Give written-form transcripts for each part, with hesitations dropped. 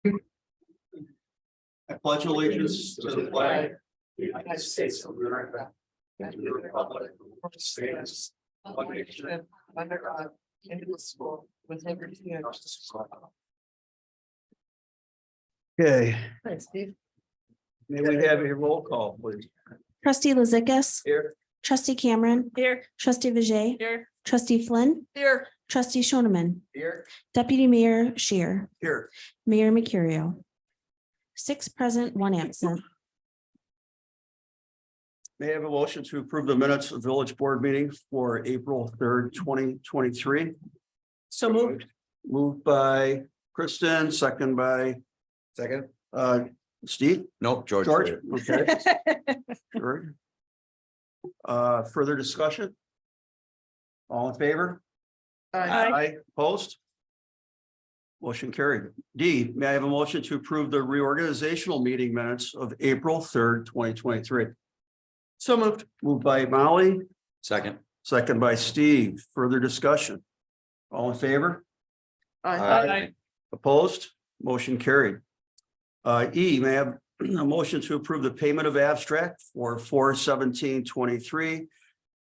I pledge allegiance to the flag of the United States of America and to the republic which stands one nation under God, indivisible, with liberty and justice for all. Okay, Thanks, Steve. may we have a roll call, please? Trustee Lizickis, Here. trustee Cameron, Here. trustee Vijay, Here. trustee Flynn, Here. trustee Shoneman, Here. deputy mayor Shear, Here. mayor Mercurio. 6 present, 1 absent. May I have a motion to approve the minutes of village board meeting for April 3rd, 2023? So moved. Moved by Kristen, second by Steve? Nope, George. George, okay. Sure. Further discussion? All in favor? Aye. Opposed? Motion carried. D, may I have a motion to approve the reorganizational meeting minutes of April 3rd, 2023? So moved. Moved by Molly, Second. second by Steve. Further discussion? All in favor? Aye. Opposed? Motion carried. E, may I have a motion to approve the payment of abstract for 4/17/23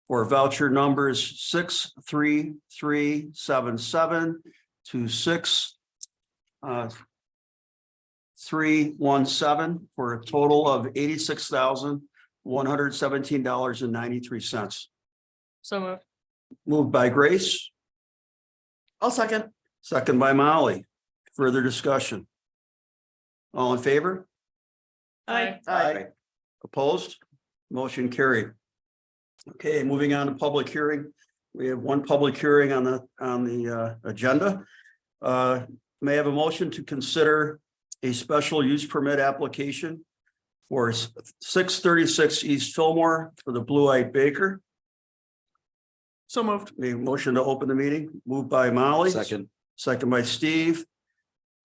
for voucher numbers 63377 to 6-317 for a total of $86,117.93. So moved. Moved by Grace, I'll second. second by Molly. Further discussion? All in favor? Aye. Opposed? Motion carried. Okay, moving on to public hearing. We have one public hearing on the agenda. May I have a motion to consider a special use permit application for 636 East Fillmore for the Blue Eyed Baker? So moved. A motion to open the meeting, moved by Molly. Second. Second by Steve.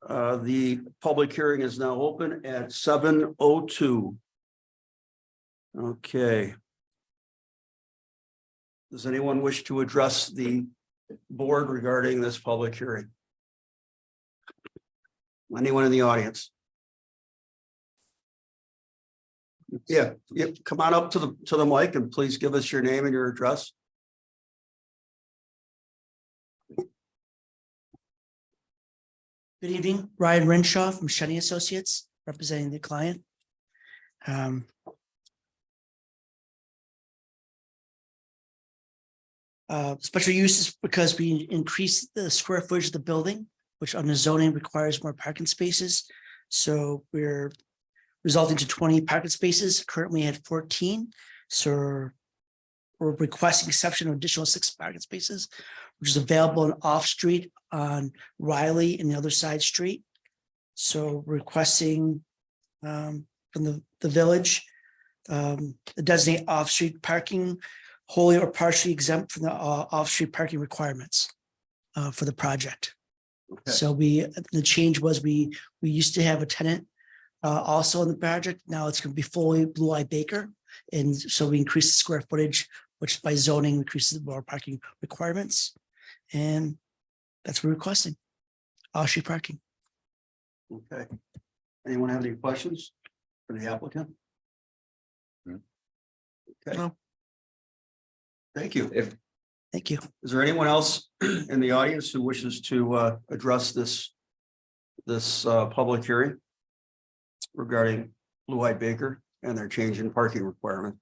The public hearing is now open at 7:02. Okay. Does anyone wish to address the board regarding this public hearing? Anyone in the audience? Yeah, come on up to the mic and please give us your name and your address. Good evening, Ryan Renshaw from Shunny Associates, representing the client. Special use is because we increased the square footage of the building, which under zoning requires more parking spaces. So we're resulting to 20 parking spaces, currently at 14. So we're requesting exception of additional 6 parking spaces, which is available in off-street on Riley and the other side street. So requesting from the village, the designate off-street parking wholly or partially exempt from the off-street parking requirements for the project. Okay. So the change was we used to have a tenant also in the project. Now it's going to be fully Blue Eye Baker. And so we increased the square footage, which by zoning increases the more parking requirements. And that's what we're requesting, off-street parking. Okay. Anyone have any questions for the applicant? Okay. No. Thank you. Thank you. Is there anyone else in the audience who wishes to address this public hearing regarding Blue Eyed Baker and their change in parking requirement?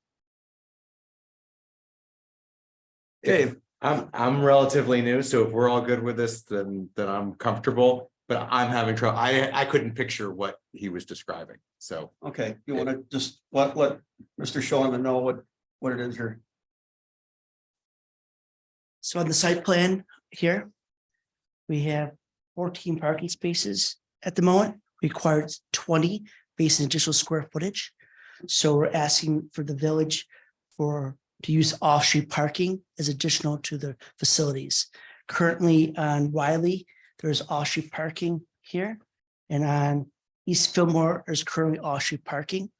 Dave. I'm relatively new, so if we're all good with this, then I'm comfortable, but I'm having trouble. I couldn't picture what he was describing. So Okay, you want to just let Mr. Shoneman know what it is here? So on the site plan here, we have 14 parking spaces at the moment, required 20 based on additional square footage. So we're asking for the village to use off-street parking as additional to the facilities. Currently on Wiley, there's off-street parking here, and on East Fillmore, there's currently off-street parking.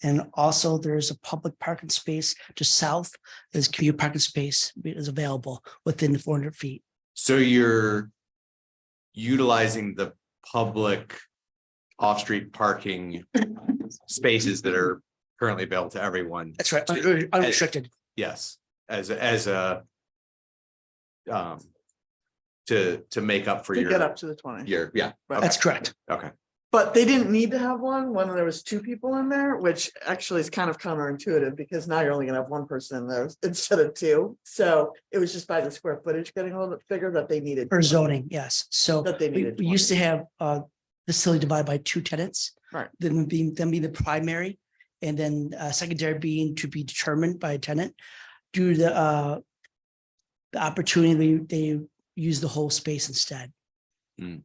And also there's a public parking space just south, there's community parking space is available within the 400 feet. you're utilizing the public off-street parking spaces that are currently available to everyone. That's right, unrestricted. Yes, as a to make up for To get your, up to the 20. yeah. Right. That's correct. Okay. But they didn't need to have one when there was two people in there, which actually is kind of counterintuitive because now you're only gonna have one person in there instead of two. So it was just by the square footage getting a little bit bigger that they needed. For zoning, yes. So That they we needed we used to have facility divided by two tenants. Right. Then being the primary and then secondary being to be determined by a tenant. Due to the opportunity, they use the whole space instead.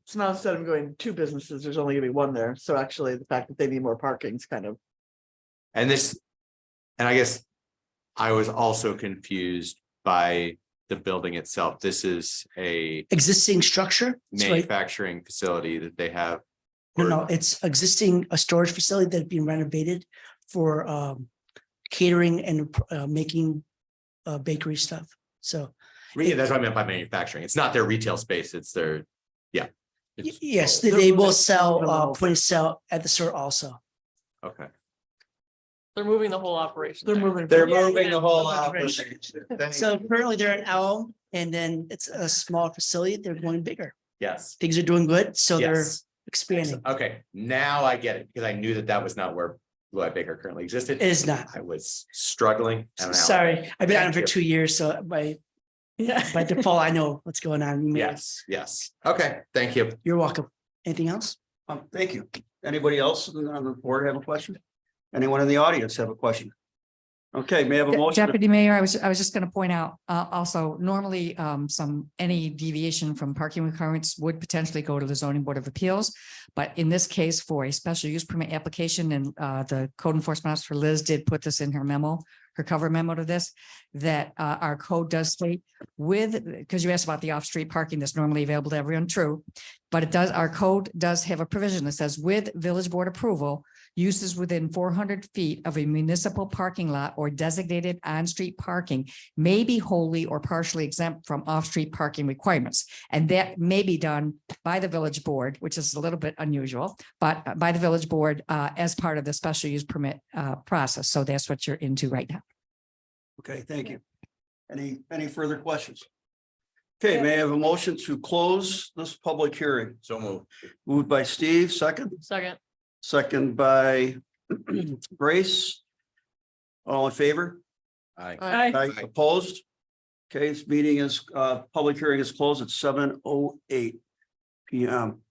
So now instead of going two businesses, there's only gonna be one there. So actually the fact that they need more parking is kind of. And I guess I was also confused by the building itself. This is a Existing structure. It's right. manufacturing facility that they have. No, it's existing, a storage facility that's being renovated for catering and making bakery stuff. So Yeah, that's what I meant by manufacturing. It's not their retail space, it's their, yeah. yes, They're they will moving- sell moving the whole point of sale at the store also. Okay. They're moving the whole operation. They're there. moving. They're from- moving the whole Yeah. operation. So currently they're in Elm and then it's a small facility. They're going bigger. Yes. Things are doing good, so they're Yes. expanding. Okay, now I get it, because I knew that was not where Blue Eye Baker currently existed. It is not. I was struggling. I don't know how- Sorry, I've been on it Thank for you. 2 years, so by default, I know what's going on. You may- Yes, yes. Okay, thank you. You're welcome. Anything else? Thank you. Anybody else on the board have a question? Anyone in the audience have a question? Okay, may I have a motion? Deputy Mayor, I was just going to point out, also, normally, any deviation from parking requirements would potentially go to the zoning board of appeals. But in this case, for a special use permit application, and the code enforcement officer Liz did put this in her memo, her cover memo to this, that our code does state because you asked about the off-street parking that's normally available to everyone, true. But it does, our code does have a provision that says with village board approval, uses within 400 feet of a municipal parking lot or designated on-street parking may be wholly or partially exempt from off-street parking requirements. And that may be done by the village board, which is a little bit unusual, but by the village board as part of the special use permit process. So that's what you're into right now. Okay, thank you. Any further questions? Okay, may I have a motion to close this public hearing? So moved. Moved by Steve, second. Second by Grace. All in favor? Aye. Aye. Opposed? Okay, this meeting is, public hearing is closed at 7:08 PM.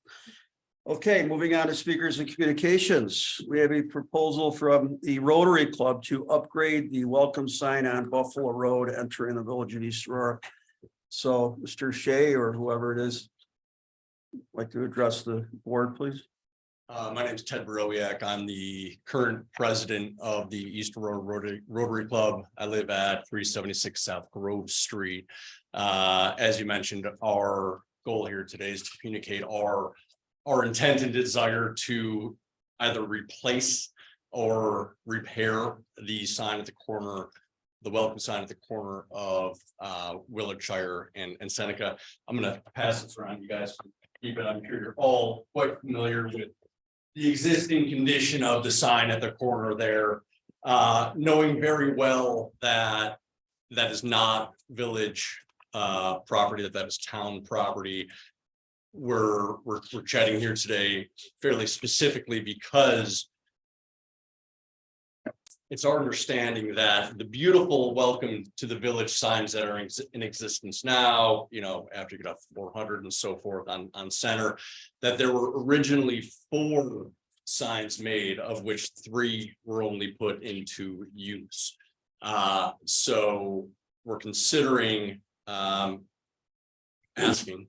Okay, moving on to speakers and communications. We have a proposal from the Rotary Club to upgrade the welcome sign on Buffalo Road entering the village of East Aurora. So Mr. Shea or whoever it is, like to address the board, please. My name is Ted Barowiak. I'm the current president of the East Aurora Rotary Club. I live at 376 South Grove Street. As you mentioned, our goal here today is to communicate our intent and desire to either replace or repair the sign at the corner, the welcome sign at the corner of Willardshire and Seneca. I'm going to pass this around. You guys can keep it. I'm sure you're all quite familiar with the existing condition of the sign at the corner there, knowing very well that that is not village property, that is town property. We're chatting here today fairly specifically because it's our understanding that the beautiful welcome to the village signs that are in existence now, you know, after you get up 400 and so forth on Center, that there were originally 4 signs made, of which 3 were only put into use. So we're considering asking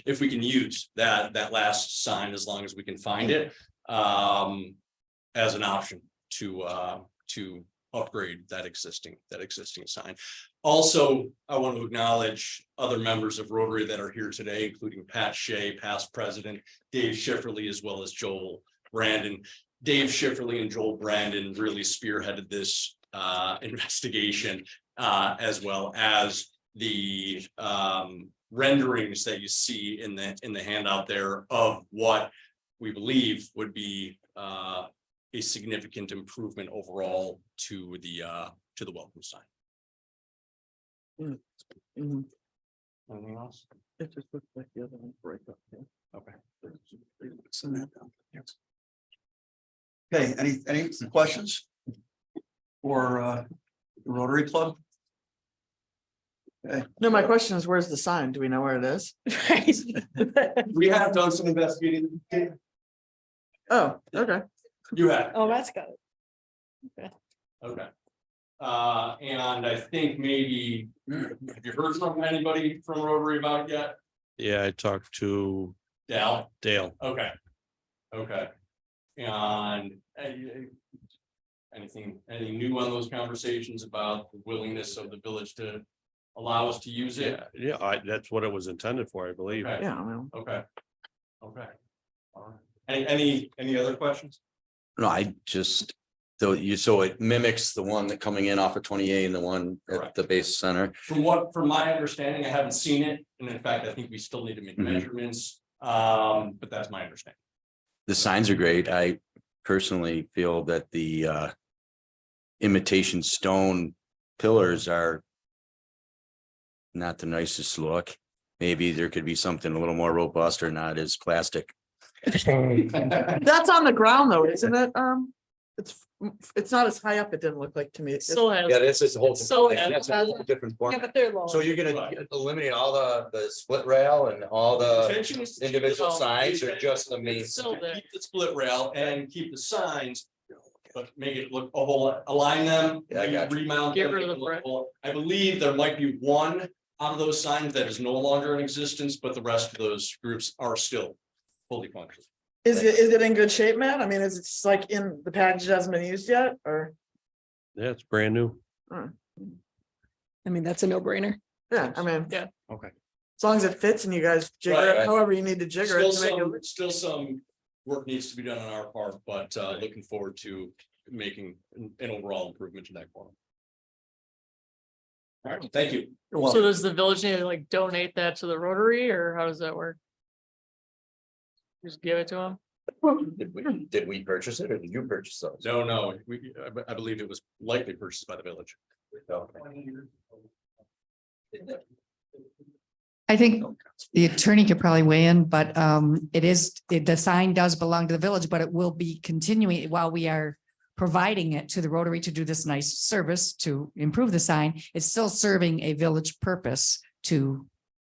if we can use that last sign as long as we can find it as an option to upgrade that existing sign. Also, I want to acknowledge other members of Rotary that are here today, including Pat Shea, past president, Dave Schifferly, as well as Joel Brandon. Dave Schifferly and Joel Brandon really spearheaded this investigation, as well as the renderings that you see in the handout there of what we believe would be a significant improvement overall to the welcome sign. Mhm. Anything else? It just looks like the other one break up. Yeah. Okay. Send that down. Yes. Okay, any questions? For the Rotary Club? No, my question is, where's the sign? Do we know where it is? We have done some investigating. Oh, okay. You have. Oh, that's good. Okay. And I think maybe, have you heard from anybody from Rotary about it yet? Yeah, I talked to Dal? Dale. Okay. Okay. And anything new on those conversations about the willingness of the village to allow us to use it? That's what it was intended for, I believe. Okay. Yeah, well, Okay. Okay. All right. Any other questions? No, I just, though you, so it mimics the one that coming in off of 28 and the one at Correct. the base center. From my understanding, I haven't seen it, and in fact, I think we still need to make Mhm. measurements, but that's my understanding. The signs are great. I personally feel that the imitation stone pillars are not the nicest look. Maybe there could be something a little more robust or not as plastic. that's on the ground though, isn't it? It's not as high up. It didn't look like to me. It's- Still has. this is a whole. So That's a whole different Yeah, form. but they're low. So you're gonna eliminate all the split rail and all the Intention is to keep individual the- signs or just the main? It's still there. Keep the split rail and keep the signs, but make it look a whole lot, align them. Yeah, I got you. Remount. Get them, rid of make the it look brick. whole. I believe there might be one out of those signs that is no longer in existence, but the rest of those groups are still fully functional. Is it in good shape, Matt? I mean, is it just like in the package that hasn't been used yet or? Yeah, it's brand new. I mean, that's a no brainer. Yeah, I mean. Yeah. Okay. As long as it fits and you guys jigger Right, it, right. however you need to jigger it to make it. Still some work needs to be done on our part, but looking forward to making an overall improvement to that quality. All right, thank you. So does the village need to like donate that to the Rotary or how does that work? Just give it to them? Did we purchase it or did you purchase those? No, I believe it was likely purchased by the village. I think the attorney could probably weigh in, but the sign does belong to the village, but it will be continuing while we are providing it to the Rotary to do this nice service to improve the sign. It's still serving a village purpose to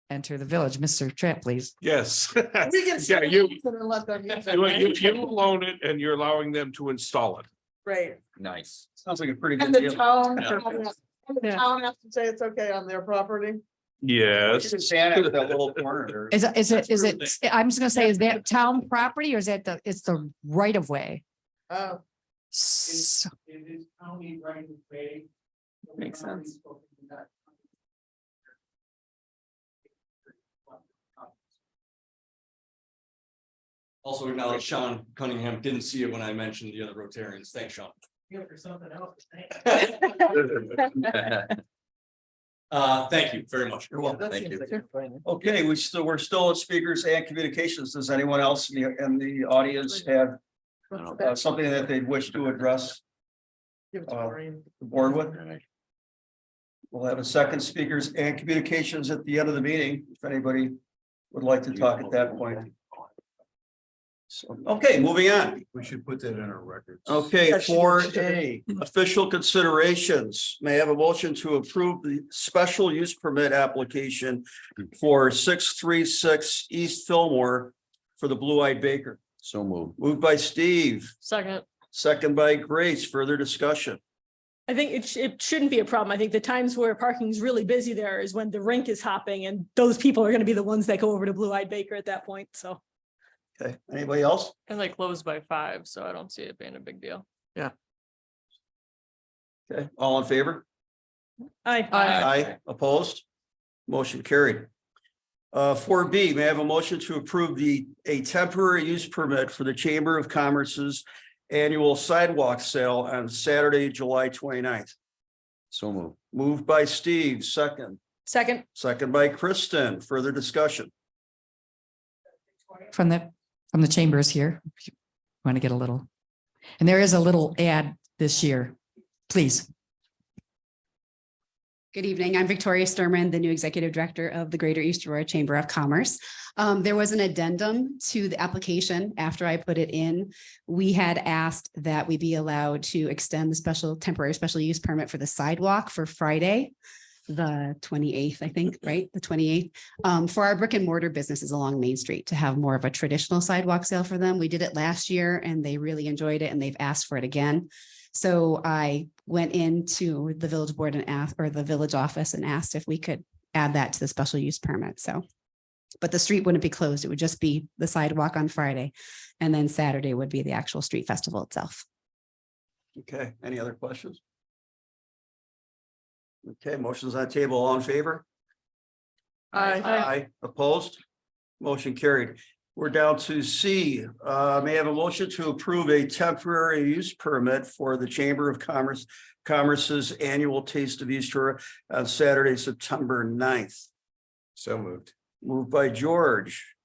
enter the village. Mr. Trapp, please. Yes. We can Yeah, sell you, it and let them use it. you own it and you're allowing them to install it. Right. Nice. Sounds like a pretty And good the deal. town, Yeah. and the town has to say it's okay on their property. Yes. That little corner. Is it, I'm just gonna say, is that town property or is that it's the right of way? Oh, So- It is county right of way. Makes sense. Also acknowledge Sean Cunningham didn't see it when I mentioned the other Rotarians. Thanks, Sean. Thank you very much. You're welcome. that Thank seems you. like a no-brainer. Okay, we're still at speakers and communications. Does anyone else in the audience have something that they'd wish to address Give it to Maureen. the board with? We'll have a second speakers and communications at the end of the meeting, if anybody would like to talk at that point. So, okay, moving on. We should put that in our records. Okay, Yeah, she for did. official considerations, may I have a motion to approve the special use permit application for 636 East Fillmore for the Blue Eyed Baker. So moved. Moved by Steve, Second. second by Grace. Further discussion. I think it shouldn't be a problem. I think the times where parking is really busy there is when the rink is hopping and those people are going to be the ones that go over to Blue Eyed Baker at that point. So. Okay, anybody else? And they close by 5, so I don't see it being a big deal. Okay, all in favor? Aye. Aye, opposed? Motion carried. 4B, may I have a motion to approve a temporary use permit for the Chamber of Commerce's annual sidewalk sale on Saturday, July 29th. So moved. Moved by Steve, second Second. by Kristen. Further discussion. From from the chambers here. If you want to get a little, and there is a little ad this year. Please. Good evening. I'm Victoria Sturman, the new Executive Director of the Greater East Aurora Chamber of Commerce. There was an addendum to the application after I put it in. We had asked that we be allowed to extend the temporary special use permit for the sidewalk for Friday, the 28th, I think, right? The 28th, for our brick and mortar businesses along Main Street to have more of a traditional sidewalk sale for them. We did it last year and they really enjoyed it and they've asked for it again. So I went into the village board and asked, or the village office, and asked if we could add that to the special use permit. So, but the street wouldn't be closed. It would just be the sidewalk on Friday. And then Saturday would be the actual street festival itself. Okay, any other questions? Okay, motion's on the table. All in favor? Aye. Opposed? Motion carried. We're down to C. May I have a motion to approve a temporary use permit for the Chamber of Commerce's annual Taste of East Aurora on Saturday, September 9th. So moved. Moved by George,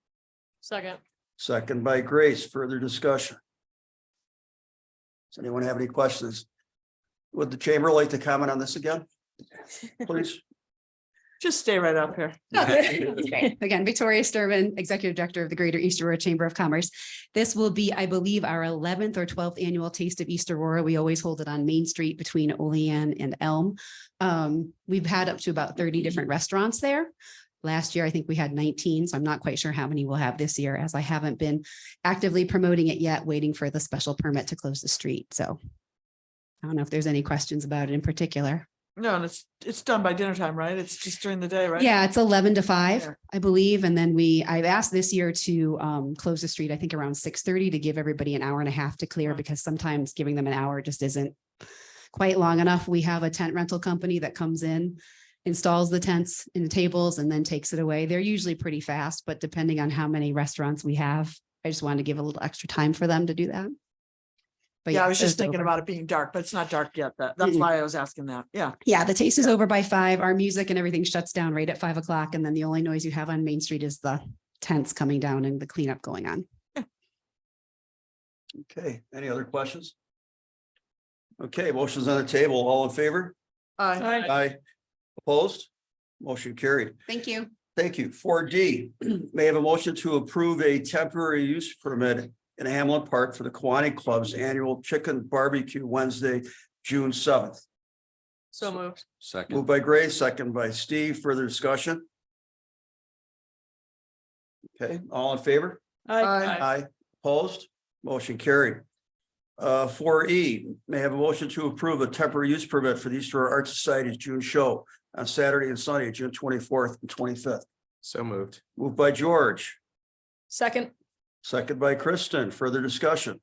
Second. second by Grace. Further discussion? Does anyone have any questions? Would the chamber like to comment on this again? Please. Just stay right up here. Again, Victoria Sturman, Executive Director of the Greater East Aurora Chamber of Commerce. This will be, I believe, our 11th or 12th annual Taste of East Aurora. We always hold it on Main Street between Olean and Elm. We've had up to about 30 different restaurants there. Last year, I think we had 19, so I'm not quite sure how many we'll have this year, as I haven't been actively promoting it yet, waiting for the special permit to close the street. So I don't know if there's any questions about it in particular. No, and it's done by dinner time, right? It's just during the day, right? Yeah, it's 11 to 5, Yeah. I believe. And then I've asked this year to close the street, I think around 6:30 to give everybody an hour and a half to clear, because sometimes giving them an hour just isn't quite long enough. We have a tent rental company that comes in, installs the tents and the tables, and then takes it away. They're usually pretty fast, but depending on how many restaurants we have, I just wanted to give a little extra time for them to do that. But Yeah, I was just it's thinking over. about it being dark, but it's not dark yet. That's Mm-mm. why I was asking that. Yeah. Yeah, the taste is over by 5. Our music and everything shuts down right at 5 o'clock. And then the only noise you have on Main Street is the tents coming down and the cleanup going on. Okay, any other questions? Okay, motion's on the table. All in favor? Aye. Aye. Opposed? Motion carried. Thank you. Thank you. 4D, may I have a motion to approve a temporary use permit in Hamlin Park for the Kiwanis Club's annual chicken barbecue Wednesday, June 7th. So moved. Moved Second. by Grace, second by Steve. Further discussion? Okay, all in favor? Aye. Aye. Opposed? Motion carried. 4E, may I have a motion to approve a temporary use permit for the East Aurora Art Society's June show on Saturday and Sunday, June 24th and 25th. So moved. Moved by George, Second. second by Kristen. Further discussion?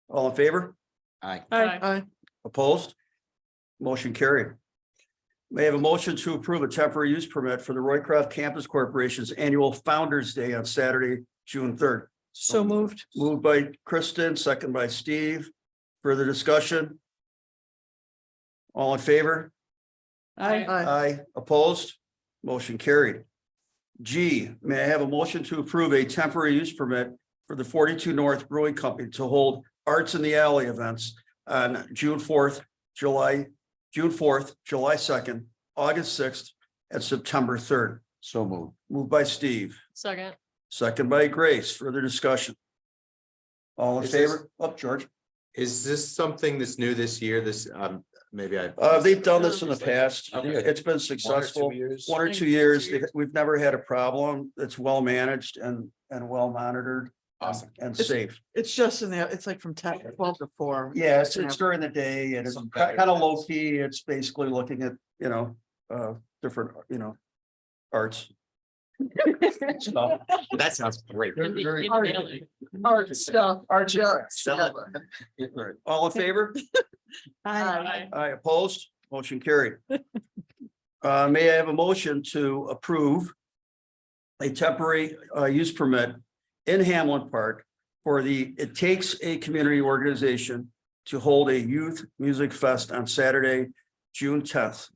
All in favor? Aye. Aye. Opposed? Motion carried. May I have a motion to approve a temporary use permit for the Roycroft Campus Corporation's annual Founder's Day on Saturday, June 3rd. So moved. Moved by Kristen, second by Steve. Further discussion? All in favor? Aye. Aye. Opposed? Motion carried. G, may I have a motion to approve a temporary use permit for the 42 North Brewing Company to hold Arts in the Alley events on June 4th, July 2nd, August 6th, and September 3rd. So moved. Moved by Steve, Second. second by Grace. Further discussion? All in Is this- favor? Up, George. Is this something that's new this year? Maybe I. They've done this in the past. Okay. It's been successful. 1 or 2 years. We've never had a problem. It's well managed and well monitored. Awesome. And It's- safe. It's just in there. It's like from 12 to 4. Yeah, it's during the day and it's Some kind better of low key. It's basically looking at, different, arts. stuff. That sounds great. Art stuff, art stuff. All in favor? Aye. Aye, opposed? Motion carried. May I have a motion to approve a temporary use permit in Hamlin Park for It Takes a Community Organization to hold a youth music fest on Saturday, June 10th.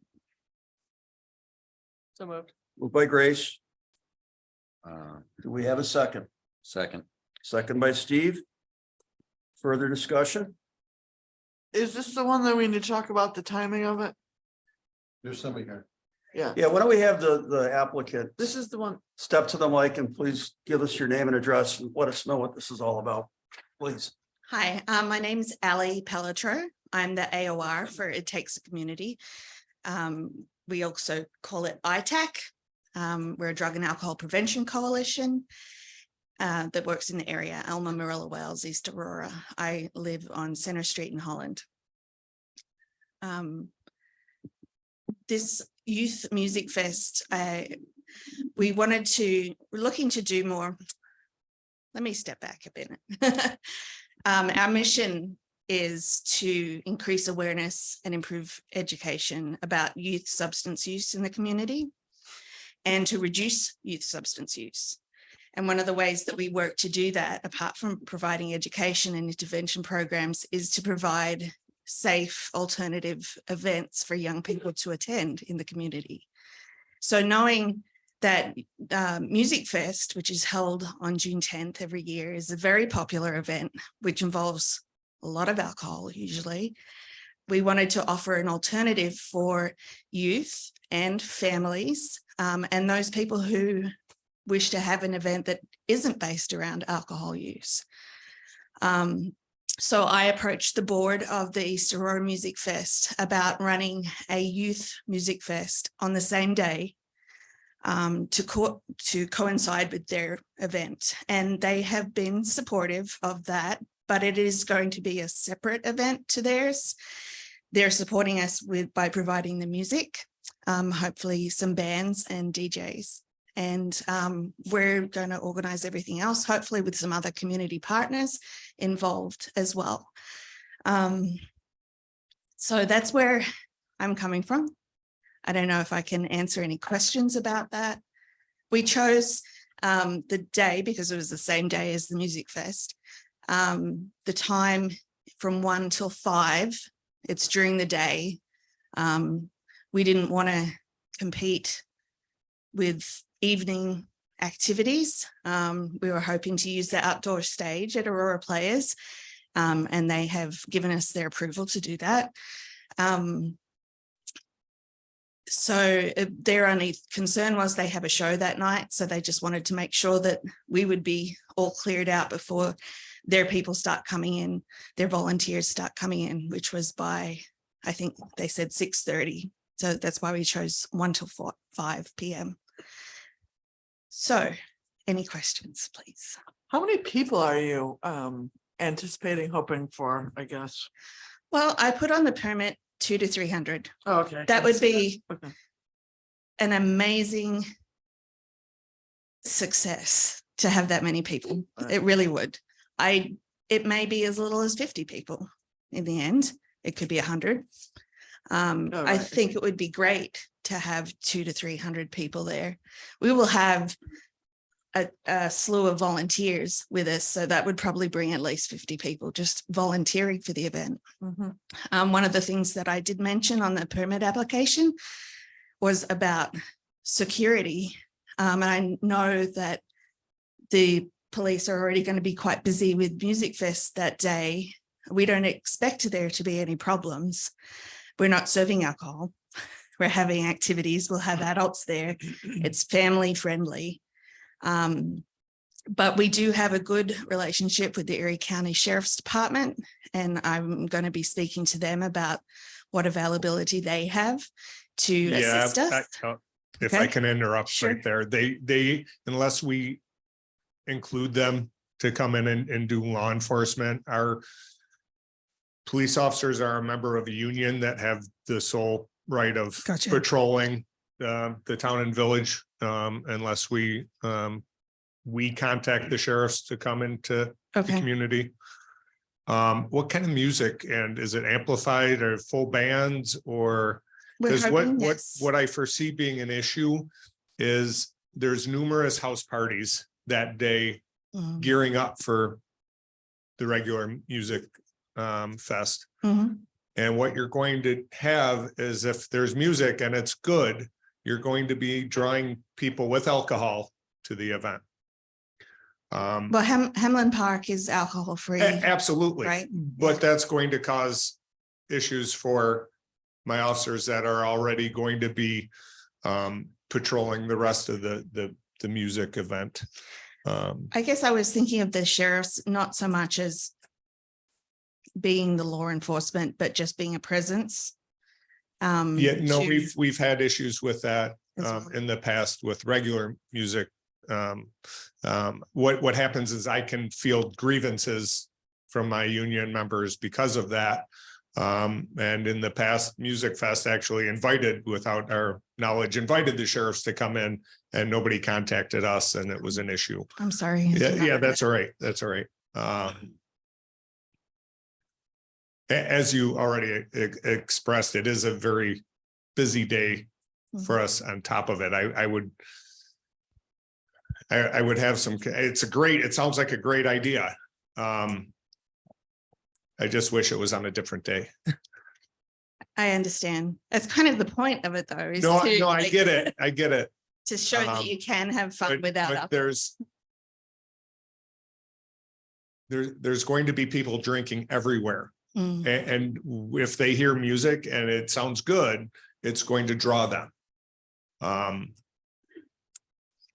So moved. Moved by Grace, Do we have a second? Second. Second by Steve. Further discussion? Is this the one that we need to talk about the timing of it? There's somebody here. Yeah, Yeah, why don't we have the applicant this is the one. step to the mic and please give us your name and address and let us know what this is all about, please. Hi, my name is Ali Pelletro. I'm the AOR for It Takes a Community. We also call it ITAC. We're a drug and alcohol prevention coalition that works in the area, Alma, Marilla, Wales, East Aurora. I live on Center Street in Holland. This youth music fest, we're looking to do more. Let me step back a bit. Our mission is to increase awareness and improve education about youth substance use in the community and to reduce youth substance use. And one of the ways that we work to do that, apart from providing education and intervention programs, is to provide safe alternative events for young people to attend in the community. So knowing that Music Fest, which is held on June 10th every year, is a very popular event, which involves a lot of alcohol usually. We wanted to offer an alternative for youth and families and those people who wish to have an event that isn't based around alcohol use. So I approached the board of the East Aurora Music Fest about running a youth music fest on the same day to coincide with their event. And they have been supportive of that, but it is going to be a separate event to theirs. They're supporting us by providing the music, hopefully some bands and DJs. And we're going to organize everything else, hopefully with some other community partners involved as well. So that's where I'm coming from. I don't know if I can answer any questions about that. We chose the day because it was the same day as the Music Fest. The time from 1 till 5, it's during the day. We didn't want to compete with evening activities. We were hoping to use the outdoor stage at Aurora Players, and they have given us their approval to do that. So their only concern was they have a show that night. So they just wanted to make sure that we would be all cleared out before their people start coming in, their volunteers start coming in, which was by, I think they said 6:30. So that's why we chose 1 till 5 p.m. So any questions, please? How many people are you anticipating, hoping for, I guess? Well, I put on the permit 200 to 300. Oh, okay. That would be Okay. an amazing success to have that many people. It really would. It may be as little as 50 people in the end. It could be 100. I right. think it would be great to have 200 to 300 people there. We will have a slew of volunteers with us, so that would probably bring at least 50 people just volunteering for the event. One of the things that I did mention on the permit application was about security. And I know that the police are already going to be quite busy with Music Fest that day. We don't expect there to be any problems. We're not serving alcohol. We're having activities. We'll have adults there. It's family friendly. But we do have a good relationship with the Erie County Sheriff's Department, and I'm going to be speaking to them about what availability they have to assist us. If Okay. I can interrupt Sure. right there, they, unless we include them to come in and do law enforcement, our police officers are a member of a union that have the sole right of Gotcha. patrolling the town and village, unless we contact the sheriffs to come into the Okay. community. What kind of music, and is it amplified or full bands, or? We're Because hoping, yes. what I foresee being an issue is there's numerous house parties that day Mhm. gearing up for the regular music fest. Mhm. And what you're going to have is, if there's music and it's good, you're going to be drawing people with alcohol to the event. Well, Hamlin Park is alcohol free. Absolutely. Right. But that's going to cause issues for my officers that are already going to be patrolling the rest of the music event. I guess I was thinking of the sheriffs, not so much as being the law enforcement, but just being a presence. Yeah, no, to- we've had issues with that As well. in the past with regular music. What happens is I can field grievances from my union members because of that. And in the past, Music Fest actually invited, without our knowledge, invited the sheriffs to come in, and nobody contacted us, and it was an issue. I'm sorry. Yeah, that's all right. That's all right. As you already expressed, it is a very busy day for us on top of it. I would have some, it sounds like a great idea. I just wish it was on a different day. I understand. That's kind of the point of it though. Is No, to, no, I like, get it. I get it. To show that you can have fun without But alcohol. there's going to be people drinking everywhere. Mm. And if they hear music and it sounds good, it's going to draw them.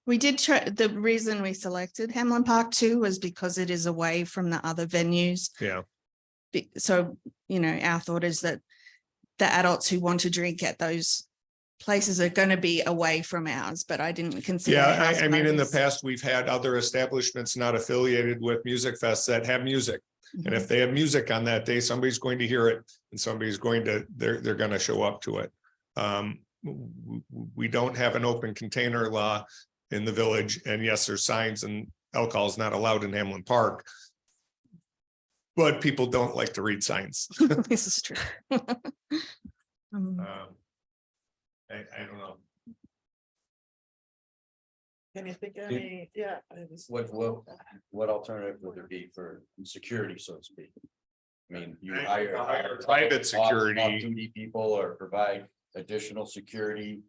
We did try, the reason we selected Hamlin Park too was because it is away from the other venues. Yeah. So, you know, our thought is that the adults who want to drink at those places are going to be away from ours, but I didn't consider. Yeah, house I mean, in the parties. past, we've had other establishments not affiliated with Music Fest that have music. And if they have music on that day, somebody's going to hear it and somebody's going to, they're going to show up to it. We don't have an open container law in the village. And yes, there's signs and alcohol is not allowed in Hamlin Park. But people don't like to read signs. This is true. I don't know. Can you think of any? Yeah. I just- What alternative would there be for security, so to speak? I mean, you Hire hire private security. off-duty people or provide additional security.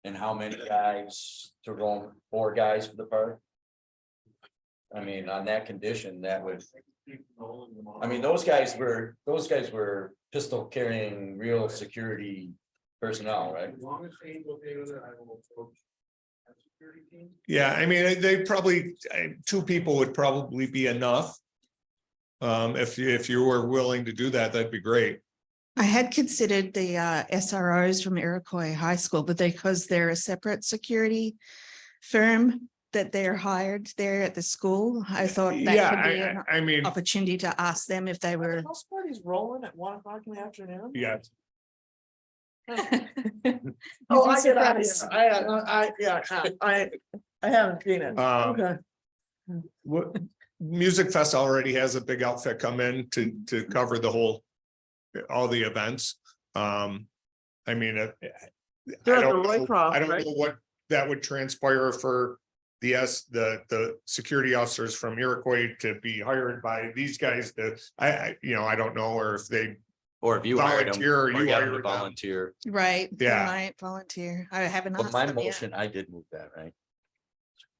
And how many guys to roam, 4 guys for the park? I mean, on that condition, that would. I mean, those guys were pistol carrying real security personnel, right? Yeah, I mean, they probably, 2 people would probably be enough. If you were willing to do that, that'd be great. I had considered the SROs from Iroquois High School, but because they're a separate security firm that they're hired there at the school, I thought that could be an I mean, opportunity to ask them if they were. House parties rolling at 1 o'clock in the afternoon? yeah, Oh, I get out of here. I haven't seen it. Okay. what, Music Fest already has a big outfit come in to cover all the events. I mean, They're I at the don't know- Roycroft, I don't right? know what that would transpire for the security officers from Iroquois to be hired by these guys I don't know, or if they Or if you hired them, volunteer, or you get them hire to them. volunteer. Right. They Yeah. might volunteer. I haven't But asked my them yet. motion, I did move that, right?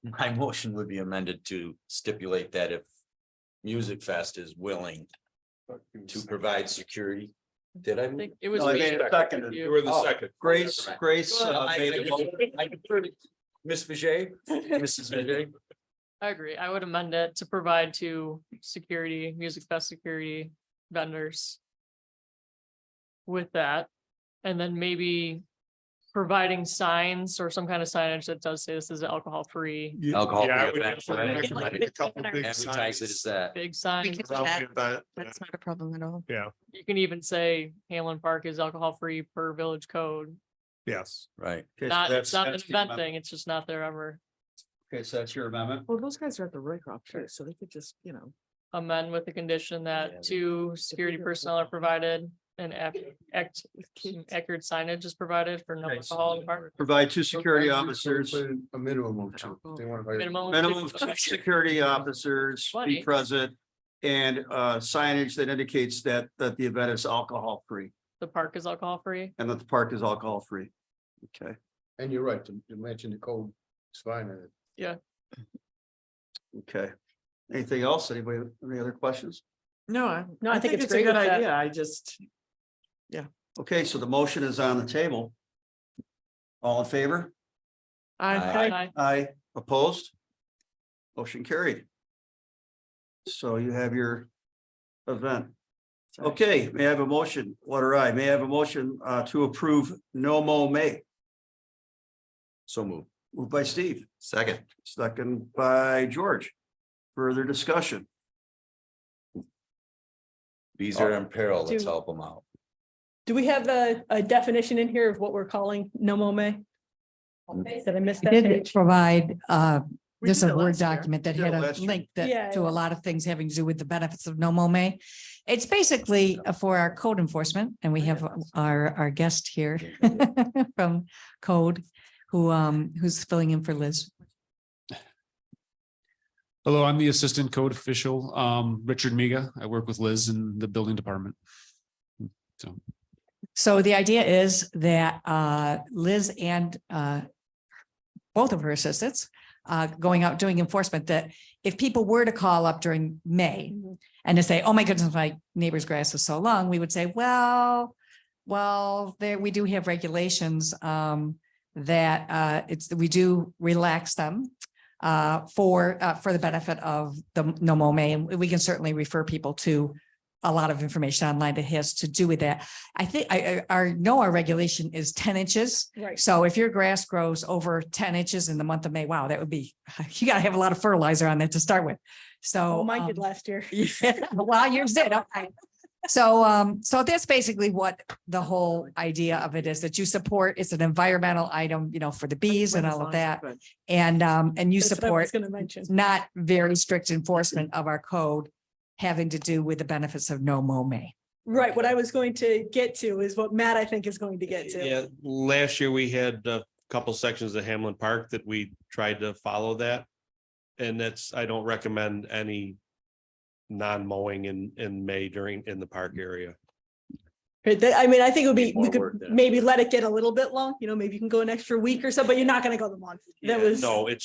My motion would be amended to stipulate that if Music Fest is willing to provide security. Did I? I think it was. No, I me. made it seconded. You- You were the second. Grace, made a motion. Miss Vijay, Mrs. Vijay. I agree. I would amend it to provide to security, Music Fest security vendors. With that, and then maybe providing signs or some kind of signage that does say this is alcohol free. Alcohol Yeah, I free would event. recommend Like a couple big Advertise it signs as that. Big We signs. could do around that. the event. That's not a problem at all. Yeah, You can even say Hamlin Park is alcohol free per village code. yes. Right. Okay, so Not, that's- it's not an that's the event amendment. thing. It's just not there ever. Okay, so that's your amendment. Well, those guys are at the Roycroft too, so they could just, Amend with the condition Yeah, that 2 security personnel are provided and accurate signage is provided for no Okay, so- alcohol in the park. Provide 2 security officers, A minimum of 2. They want to. Minimum. minimum of 2 security officers be 20. present. And signage that indicates that the event is alcohol free The park is alcohol free. and that the park is alcohol free. Okay, And you're right, to mention the code, it's fine. Okay. Anything else? Anybody, any other questions? No, I think it's a great good with that. idea. I just, Okay, so the motion is on the table. All in favor? Aye. Aye, opposed? Motion carried. So you have your event. Okay, may I have a motion? Letter I, may I have a motion to approve No Mo May? So move. Moved by Steve, Second. second by George. Further discussion. Bees are in peril. Let's Do- help them out. Do we have a definition in here of what we're calling no mo may? Did I miss We that did page? provide, We there's did a it Word last year. document that We did had it a last year. link that Yeah, to yeah. a lot of things having to do with the benefits of no mo may. It's basically for our code enforcement, and we have our guest here from code who's filling in for Liz. Hello, I'm the assistant code official, Richard Miga. I work with Liz in the building department. So, So the idea is that Liz and both of her assistants going out doing enforcement, that if people were to call up during May and to say, oh my goodness, my neighbor's grass is so long, we would say, well, there, we do have regulations that we do relax them for the benefit of the no mo may, and we can certainly refer people to a lot of information online that has to do with that. I think our regulation is 10 inches. Right. So if your grass grows over 10 inches in the month of May, wow, that would be, you gotta have a lot of fertilizer on that to start with. So. Oh, mine did last year. Yeah, well, yours did, okay. So that's basically what the whole idea of it is, that you support, it's an environmental item, for the bees and all of that. And you That's what I was support gonna mention. not very strict enforcement of our code having to do with the benefits of no mo may. Right, what I was going to get to is what Matt, I think, is going to get to. Yeah, last year we had a couple sections of Hamlin Park that we tried to follow that. And I don't recommend any non-mowing in May in the park area. I mean, I think it would be, More we could work there. maybe let it get a little bit long, maybe you can go an extra week or so, but you're not gonna go the month. That was. No, it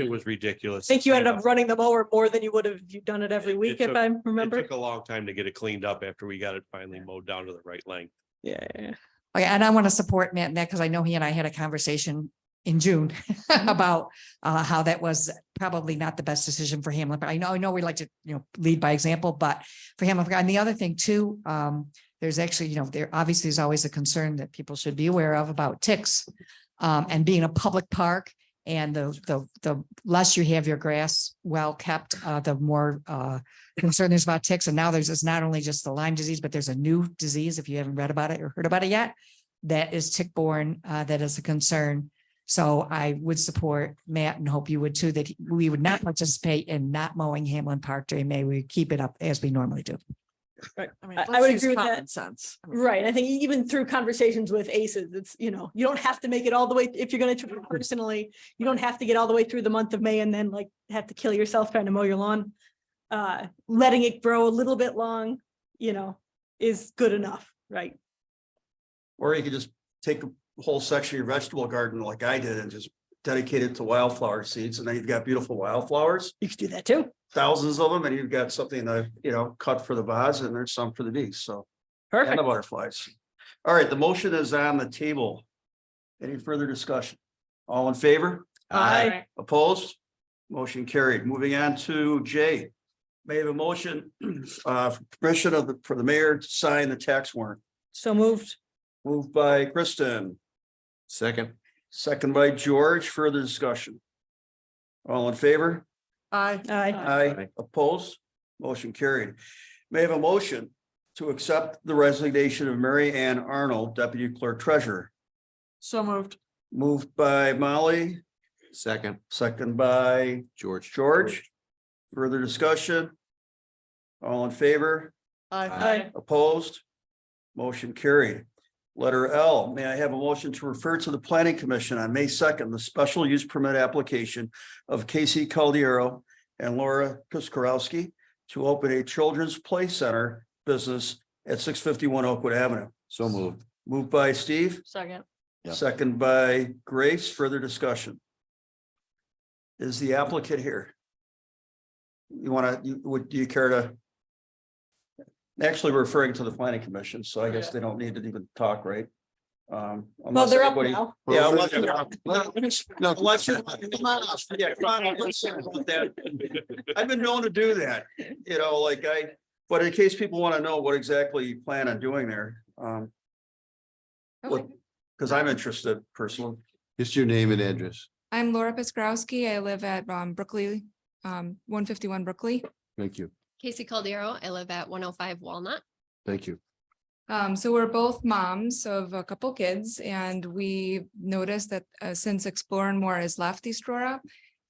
was ridiculous. I think you ended up running the mower more than you would have, you've done it every week, if I It remember. took a long time to get it cleaned up after we got it finally mowed down to the right length. Yeah. Okay, and I want to support Matt in that because I know he and I had a conversation in June about how that was probably not the best decision for Hamlin. But I know we like to, lead by example, but for Hamlin, and the other thing too, there's actually, there obviously is always a concern that people should be aware of about ticks. And being a public park, and the less you have your grass well kept, the more concern there's about ticks. And now it's not only just the Lyme disease, but there's a new disease, if you haven't read about it or heard about it yet, that is tick-borne, that is a concern. So I would support Matt, and hope you would too, that we would not participate in not mowing Hamlin Park during May. We keep it up as we normally do. Right. I mean, I let's would use agree with common that. sense. Right. I think even through conversations with ACEs, it's, you don't have to make it all the way, if you're going to personally, you don't have to get all the way through the month of May and then have to kill yourself trying to mow your lawn. Letting it grow a little bit long, is good enough, right? Or you could just take a whole section of your vegetable garden like I did and just dedicate it to wildflower seeds, and then you've got beautiful wildflowers. You could do that too. Thousands of them, and you've got something to, cut for the vase, and there's some for the bees, so. And Perfect. the butterflies. All right, the motion is on the table. Any further discussion? All in favor? Aye. Opposed? Motion carried. Moving on to J. May I have a motion, for permission for the mayor to sign the tax warrant. So moved. Moved by Kristen, Second. second by George. Further discussion? All in favor? Aye. Aye. Opposed? Motion carried. May I have a motion to accept the resignation of Mary Ann Arnold, Deputy Clerk Treasurer. So moved. Moved by Molly, Second. second by George. Further discussion? All in favor? Aye. Opposed? Motion carried. Letter L, may I have a motion to refer to the Planning Commission on May 2nd, the special use permit application of Casey Caldiero and Laura Piskorowski to open a children's play center business at 651 Oakwood Avenue. So moved. Moved by Steve, Second. Yep. second by Grace. Further discussion? Is the applicant here? You want to, do you care to? Actually, we're referring to the planning commission, so I guess they don't need to even talk, right? Well, Unless they're up anybody- now. Yeah. Well, Unless you're- come on up. Yeah, come on up. Let's talk about that. I've been known to do that, but in case people want to know what exactly you plan on doing there, because I'm interested personally. Just your name and address. I'm Laura Piskrowski. I live at Brookley, 151 Brookley. Thank you. Casey Caldero. I live at 105 Walnut. Thank you. So we're both moms of a couple kids, and we noticed that since Explore and More has left East Aurora,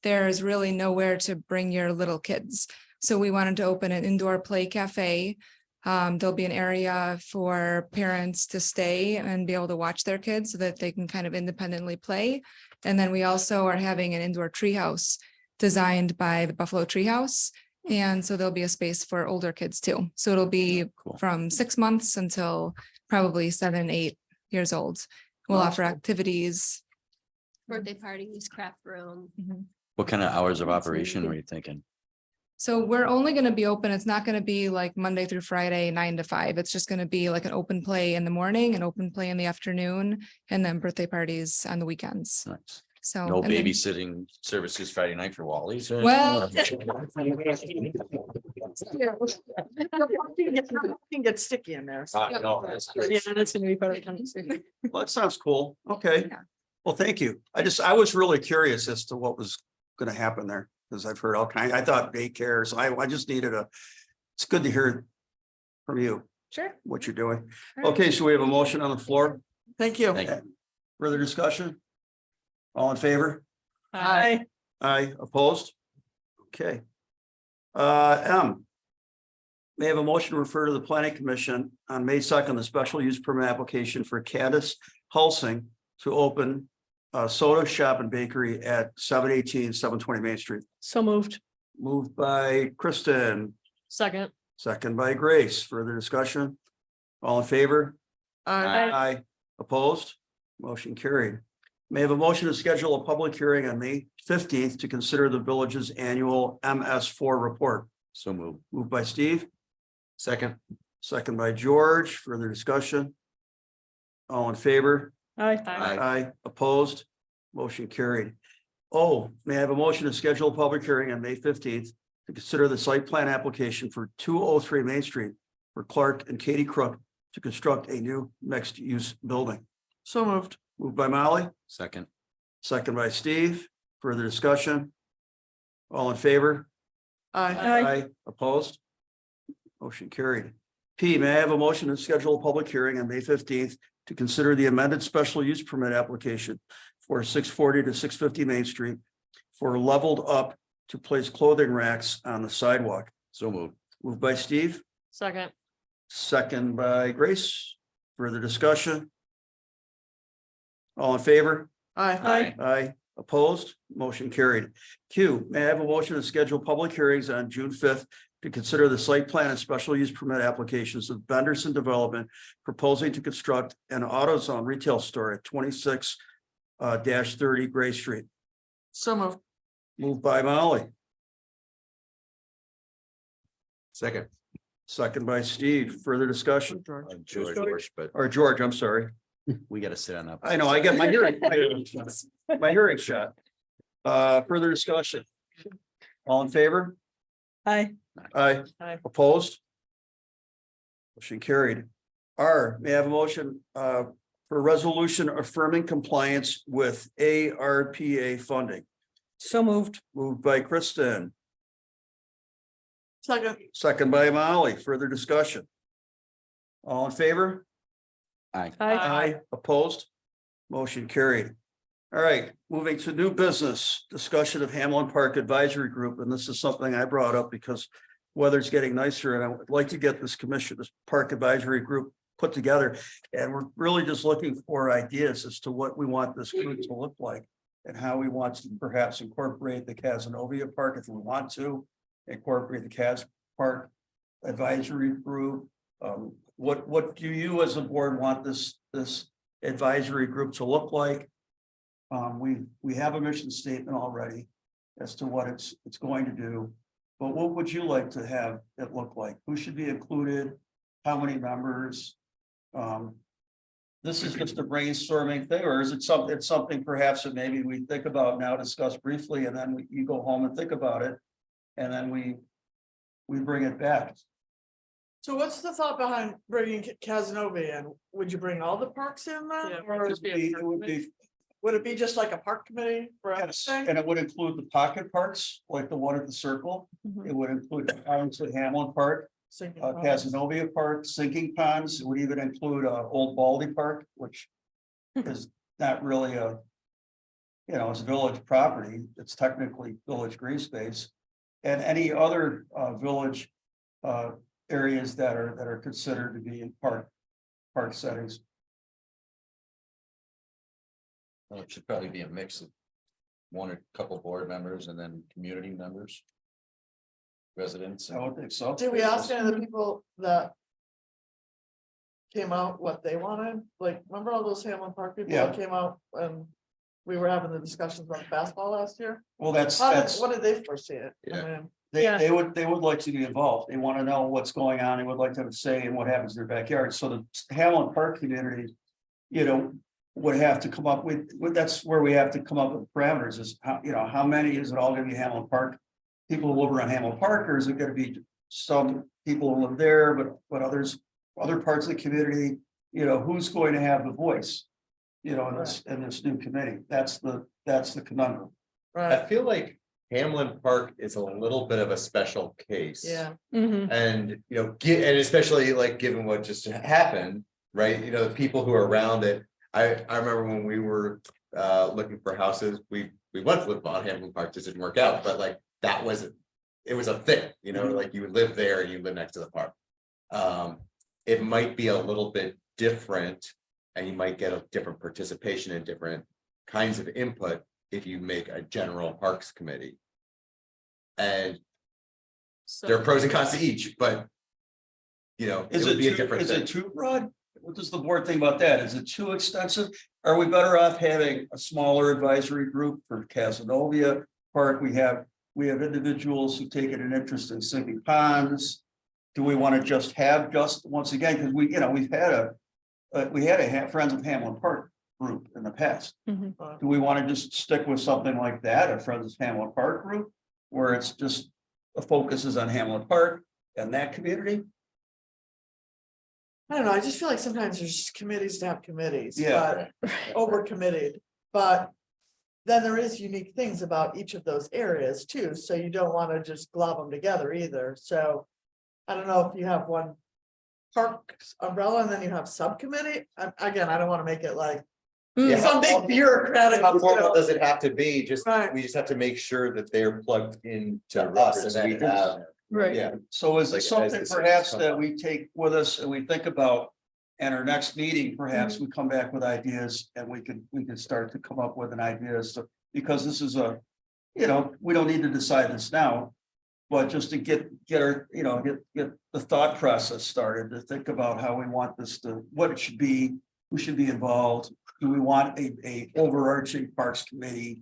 there's really nowhere to bring your little kids. So we wanted to open an indoor play cafe. There'll be an area for parents to stay and be able to watch their kids so that they can kind of independently play. And then we also are having an indoor treehouse designed by the Buffalo Treehouse. And so there'll be a space for older kids too. So it'll be Cool. from 6 months until probably 7, 8 years old. We'll offer activities. Birthday parties, craft room. What kind of hours of operation were you thinking? So we're only going to be open. It's not going to be like Monday through Friday, 9 to 5. It's just going to be like an open play in the morning, an open play in the afternoon, and then birthday parties on the weekends. Nice. So. No and then- babysitting services Friday night for Wally's? or- Well. Can get sticky in there. Ah, no, that's good. Yeah, that's gonna be part of the conversation. Well, that sounds cool. Okay. Yeah. Well, thank you. I was really curious as to what was gonna happen there, because I've heard all kinds. I thought daycare, so I just needed it's good to hear from you Sure. what you're doing. All right. Okay, so we have a motion on the floor. Thank you. Thank you. Further discussion? All in favor? Hi. Aye, opposed? Okay. M. May I have a motion to refer to the planning commission on May 2nd, the special use permit application for Candace Hulsing to open a soda shop and bakery at 718, 720 Main Street. So moved. Moved by Kristen, Second. second by Grace. Further discussion? All in favor? Aye. Opposed? Motion carried. May I have a motion to schedule a public hearing on May 15th to consider the village's annual MS4 report. So moved. Moved by Steve, Second. second by George. Further discussion? All in favor? Hi. Aye. Opposed? Motion carried. Oh, may I have a motion to schedule a public hearing on May 15th to consider the site plan application for 203 Main Street for Clark and Katie Crook to construct a new mixed-use building. So moved. Moved by Molly, Second. second by Steve. Further discussion? All in favor? Aye. Opposed? Motion carried. P, may I have a motion to schedule a public hearing on May 15th to consider the amended special use permit application for 640 to 650 Main Street for leveled up to place clothing racks on the sidewalk. So moved. Moved by Steve, Second. second by Grace. Further discussion? All in favor? Aye. Aye. Opposed? Motion carried. Q, may I have a motion to schedule public hearings on June 5th to consider the site plan and special use permit applications of Benderson Development proposing to construct an AutoZone retail store at 26 -30 Gray Street. So moved. Moved by Molly, Second. second by Steve. Further discussion? George, but Or George, I'm sorry. we gotta sit on that. I know, I get my hearing. My hearing shot. Further discussion? All in favor? Hi. Aye. Aye. Opposed? Motion carried. R, may I have a motion for resolution affirming compliance with ARPA funding? So moved. Moved by Kristen, Second. second by Molly. Further discussion? All in favor? Hi. Aye. Opposed? Motion carried. All right, moving to new business, discussion of Hamlin Park Advisory Group, and this is something I brought up because weather's getting nicer and I would like to get this commission, this park advisory group put together. And we're really just looking for ideas as to what we want this group to look like and how we want to perhaps incorporate the Casanova Park if we want to, incorporate the Cas Park Advisory Group. What do you as a board want this advisory group to look like? We have a mission statement already. as to what it's going to do. But what would you like to have it look like? Who should be included? How many members? This is just a brainstorming thing, or is it something, it's something perhaps that maybe we think about now, discuss briefly, and then you go home and think about it. And then we bring it back. So what's the thought behind bringing Casanova in? Would you bring all the parks in then? Yeah, Or just be a It would be, would it be just like a park committee for yes, everything? and it would include the pocket parks, like the one at the Circle. Mhm. It would include obviously Hamlin Park, Sinking ponds. Casanova Park, Sinking Ponds. It would even include Old Baldy Park, which is not really a, you know, it's village property. It's technically village green space. And any other village areas that are considered to be in park settings. Well, it should probably be a mix of one or a couple board members and then community members. Residents. I would think so. Did we ask any of the people that came out what they wanted? Like, remember all those Hamlin Park people that came out and we were having the discussions on basketball last year? Well, that's, What did they foresee it? I Yeah. mean, they would like to be involved. They want to know what's going on. They would like to have a say in what happens in their backyard. So the Hamlin Park community, you know, would have to come up with, that's where we have to come up with parameters is how, you know, how many is it all gonna be Hamlin Park? People who live around Hamlin Park, or is it gonna be some people who live there, but others, other parts of the community, you know, who's going to have the voice? You know, in this new committee, that's the conundrum. right, I feel like Hamlin Park is a little bit of a special case. yeah. And, you know, and especially like given what just happened, right? You know, the people who are around it. I remember when we were looking for houses, we went to live on Hamlin Park, just didn't work out, but like that was, it was a thing, you know, like you would live there and you live next to the park. It might be a little bit different and you might get a different participation in different kinds of input if you make a general parks committee. And there are pros and cons to each, but you know, it would be a different Is thing. it too broad? What does the board think about that? Is it too extensive? Are we better off having a smaller advisory group for Casanova Park? We have individuals who take an interest in Sinking Ponds. Do we want to just once again, because we've had a Friends of Hamlin Park group in the past. Do we want to just stick with something like that, a Friends of Hamlin Park group, where it's just the focus is on Hamlin Park and that community? I don't know, I just feel like sometimes there's just committees to have committees, Yeah. but over committed, but. Then there is unique things about each of those areas too, so you don't want to just glob them together either, so. I don't know if you have one park umbrella and then you have subcommittee, again, I don't want to make it like. Yeah, Some big bureaucratic. How you formal know. does it have to be? Just, Right. we just have to make sure that they're plugged into To us and we represent us. have, Right. yeah. So is Like, it as something this perhaps comes that up. we take with us and we think about? And our next meeting, perhaps we come back with ideas and we can start to come up with an idea. So, because this is we don't need to decide this now. But just to get our, get the thought process started, to think about how we want this what it should be, who should be involved. Do we want a overarching parks committee?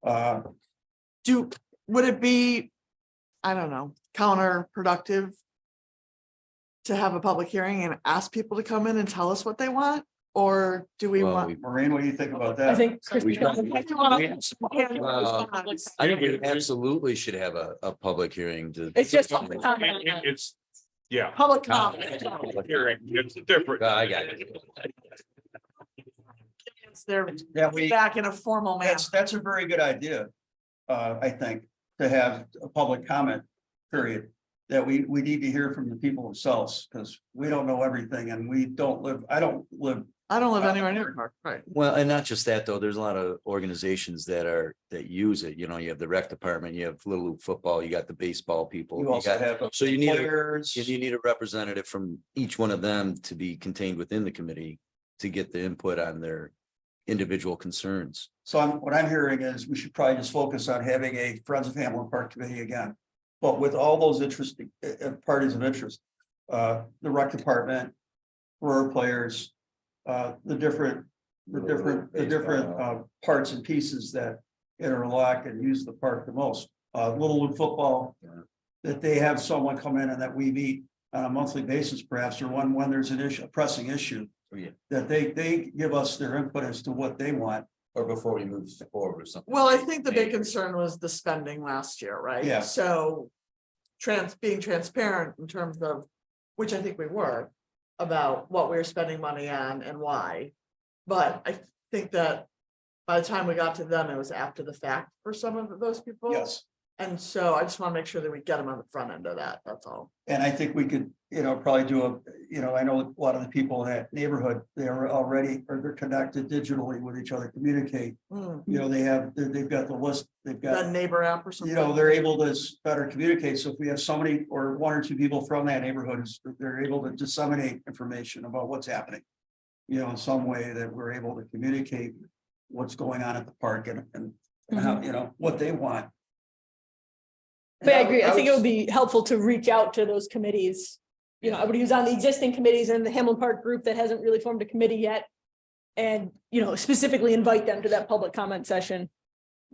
Would it be, I don't know, counterproductive? To have a public hearing and ask people to come in and tell us what they want, or do we Well, want? Maureen, what do you think about that? I think. We don't- It's I think we absolutely should have a public hearing to. Just. It's, yeah. Public comment. Hearing, it's different. I got it. They're Yeah, back in a formal manner. that's a very good idea. I think, to have a public comment period. That we need to hear from the people themselves, because we don't know everything and I don't live. anywhere near a park, right? Well, and not just that, though, there's a lot of organizations that use it, you know, you have the rec department, you have Little League football, you got the baseball people. You you also got- have. So you need, players. you need a representative from each one of them to be contained within the committee to get the input on their individual concerns. So what I'm hearing is we should probably just focus on having a Friends of Hamlin Park committee again. But with all those interesting parties of interest, the rec department, rural players, the different parts and pieces that, interlock and use the park the most. Little League football, that they have someone come in and that we meet on a monthly basis perhaps, or when there's an issue, a pressing issue. That they give us their input as to what they want. Or before we move forward or something. Well, I think the big concern was the spending last year, right? Yeah. So being transparent in terms of, which I think we were, about what we were spending money on and why. But I think that by the time we got to them, it was after the fact for some of those people. Yes. And so I just want to make sure that we get them on the front end of that, that's all. And I think we could, probably do I know a lot of the people in that neighborhood, they're already, or they're connected digitally with each other, communicate. They've got the list, they've That got, neighbor app or something. they're able to better communicate. So if we have somebody or one or two people from that neighborhood, they're able to disseminate information about what's happening. In some way that we're able to communicate what's going on at the park and how, what they want. But I agree. I think it would be helpful to reach out to those committees. Everybody who's on the existing committees and the Hamlin Park group that hasn't really formed a committee yet. And, specifically invite them to that public comment session.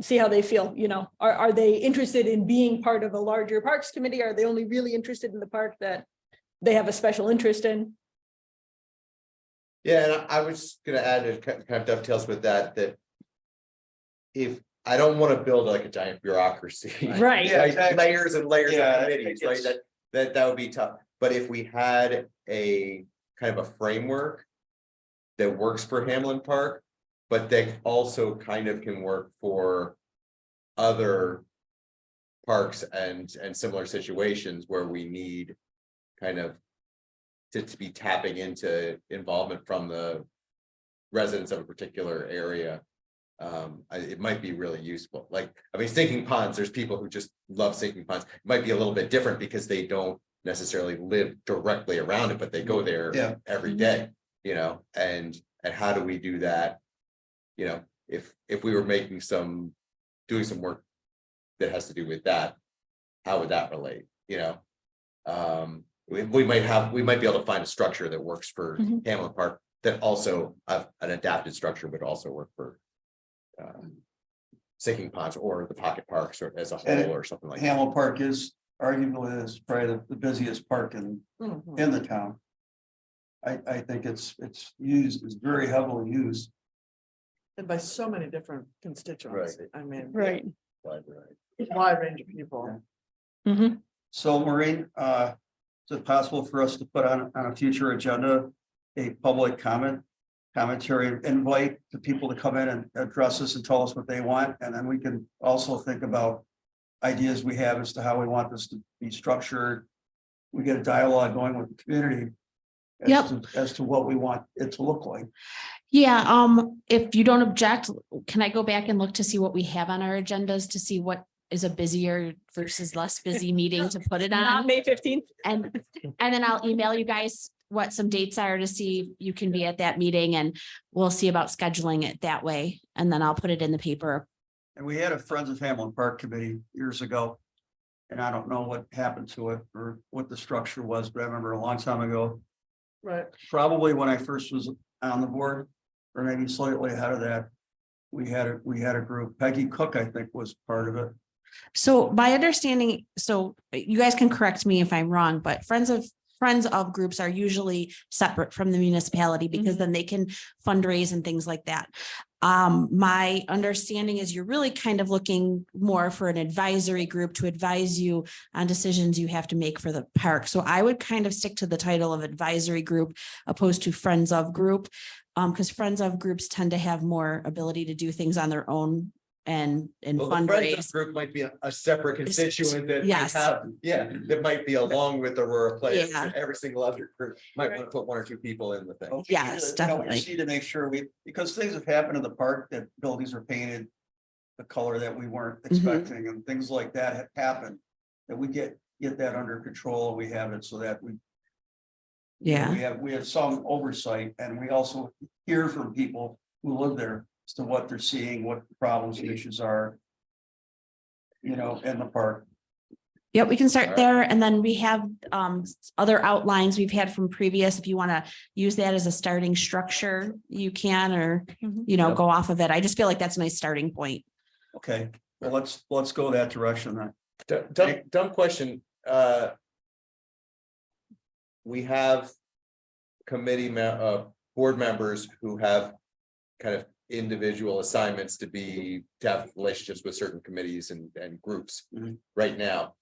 See how they feel, are they interested in being part of a larger parks committee? Are they only really interested in the park that they have a special interest in? Yeah, and I was gonna add, it kind of dovetails with that if I don't want to build like a giant bureaucracy. Right. Yeah, exactly. Layers and layers Yeah, of committees, right? That would be tough. But if we had a kind of a framework that works for Hamlin Park, but that also kind of can work for other parks and similar situations where we need kind of to be tapping into involvement from the residents of a particular area. It might be really useful. Sinking ponds, there's people who just love sinking ponds. It might be a little bit different because they don't necessarily live directly around it, but they go there every day, and how do we do that? If we were doing some work that has to do with that, how would that relate? We might be able to find a structure that works for Hamlin Park that also an adapted structure would also work for sinking ponds or the pocket parks or as a whole or something like that. Hamlin Park is arguably probably the busiest park in the town. I think it's very heavily used. And by so many different constituents, I mean. Right. Wide range of people. So Maureen, is it possible for us to put on a future agenda, a public commentary, invite the people to come in and address us and tell us what they want, and then we can also think about ideas we have as to how we want this to be structured. We get a dialogue going with the community as to what we want it to look like. Yeah, if you don't object, can I go back and look to see what we have on our agendas to see what is a busier versus less busy meeting to put it Not on? May 15th. And then I'll email you guys what some dates are to see if you can be at that meeting, and we'll see about scheduling it that way. And then I'll put it in the paper. And we had a Friends of Hamlin Park committee years ago. And I don't know what happened to it or what the structure was, but I remember a long time ago, Right. probably when I first was on the board, or maybe slightly ahead of that, we had a group. Peggy Cook, I think, was part of it. So my understanding, so you guys can correct me if I'm wrong, but friends of groups are usually separate from the municipality because then they can fundraise and things like that. My understanding is you're really kind of looking more for an advisory group to advise you on decisions you have to make for the park. So I would kind of stick to the title of advisory group opposed to friends of group, because friends of groups tend to have more ability to do things on their own and Well, the Friends fundraise. Group might be a separate constituent that might Yes. that might be along with the rural players. Yeah. Every single other group might want to put one or two people in the thing. Okay, Yes, we definitely. just need to make sure because things have happened in the park that buildings are painted the color that we weren't expecting and things like that have happened. That we get that under control. We have it so that we have some oversight, and we also hear from people who live there as to what they're seeing, what the problems and issues are, in the park. Yep, we can start there, and then we have other outlines we've had from previous. If you want to use that as a starting structure, you can, or go off of it. I just feel like that's a nice starting point. Okay, well, let's go that direction then. Dumb question, we have board members who have kind of individual assignments to have relationships with certain committees and groups Mhm. right now.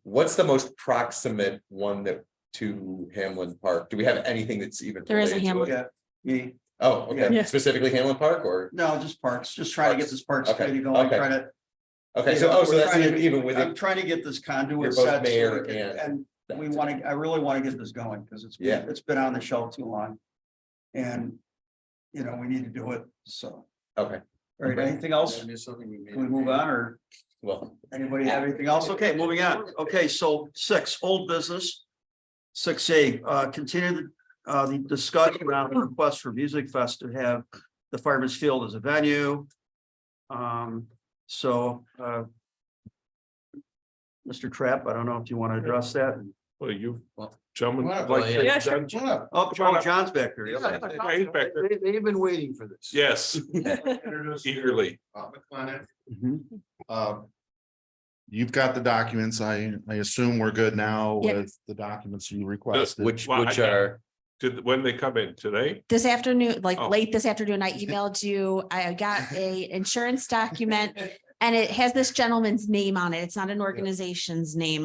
What's the most proximate one to Hamlin Park? Do we have anything that's even? There is a related to Hamlin. it? Yeah, me, Oh, okay, Yeah. specifically Hamlin Park or? no, just parks, just trying to get this parks Okay, committee going, okay. try to. Okay, you so, know, so we're that's trying to- even I'm within, trying to get this You're conduit both set. so mayor we can- and- we I really want to get this going because Yeah. it's been on the shelf too long. And, you know, we need to do it, so. okay, All right, anything else? Can Can we move on or well, anybody have anything else? Okay, moving on. Okay, so 6, old business. 6A, continue the discussion around the request for Music Fest to have the Fireman's Field as a venue. So, Mr. Trapp, I don't know if you want to address that. Well, you, gentlemen. Yeah, sure. Oh, John's back there. They've been waiting for this. Yes, eagerly. Bob McLennan. Mhm. You've got the documents. I assume we're good now Yep. with the documents you requested. Which Well, are, When they come in today? This afternoon, like Oh. late this afternoon, I emailed you, I got a insurance document. And it has this gentleman's name on it. It's not an organization's name.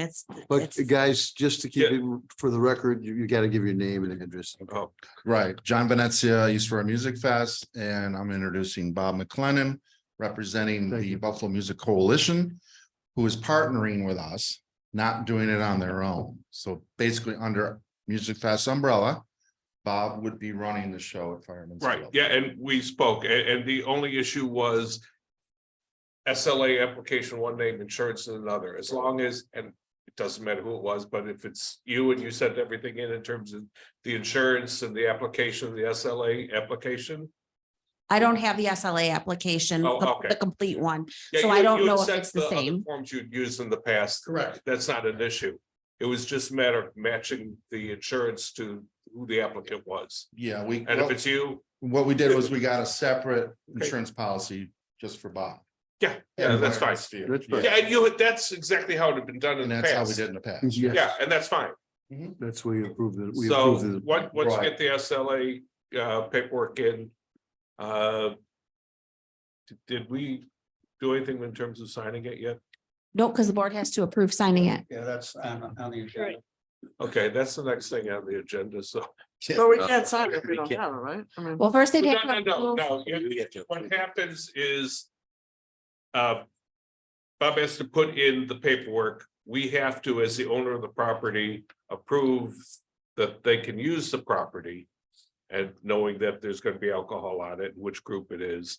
But It's- guys, just to keep it for the record, you got to give your name and address. Oh, Right, John Venezia, East Aurora Music Fest, and I'm introducing Bob McLennan, representing Thank the you. Buffalo Music Coalition, who is partnering with us, not doing it on their own. So basically, under Music Fest umbrella, Bob would be running the show at Fireman's right, Field. yeah, and we spoke, and the only issue was SLA application, one name, insurance in another, as long as, and it doesn't matter who it was, but if it's you and you sent everything in terms of the insurance and the application, the SLA application. I don't have the SLA application, Oh, the okay. the complete one. Yeah, So you- I don't you had know if sent it's the other same. Forms you'd used in the past. Correct. That's not an issue. It was just a matter of matching the insurance to who the applicant was. Yeah, And if it's you, what we did was we got a separate insurance policy just for Bob. yeah, that's fine. That's fine. Yeah, and that's exactly how it had been done in And the that's how we past. did in the past. Yes. Yeah, and that's fine. That's where you approved it. We So approved it. once you Right. get the SLA paperwork in, did we do anything in terms of signing it yet? No, because the board has to approve signing it. Yeah, that's on the agenda. Okay, that's the next thing on the agenda, so. So we can't sign it if we don't have it, right? I mean. Well, first they'd have No, to. approve- What happens is. Bob has to put in the paperwork. We have to, as the owner of the property, approve that they can use the property. And knowing that there's gonna be alcohol on it, which group it is.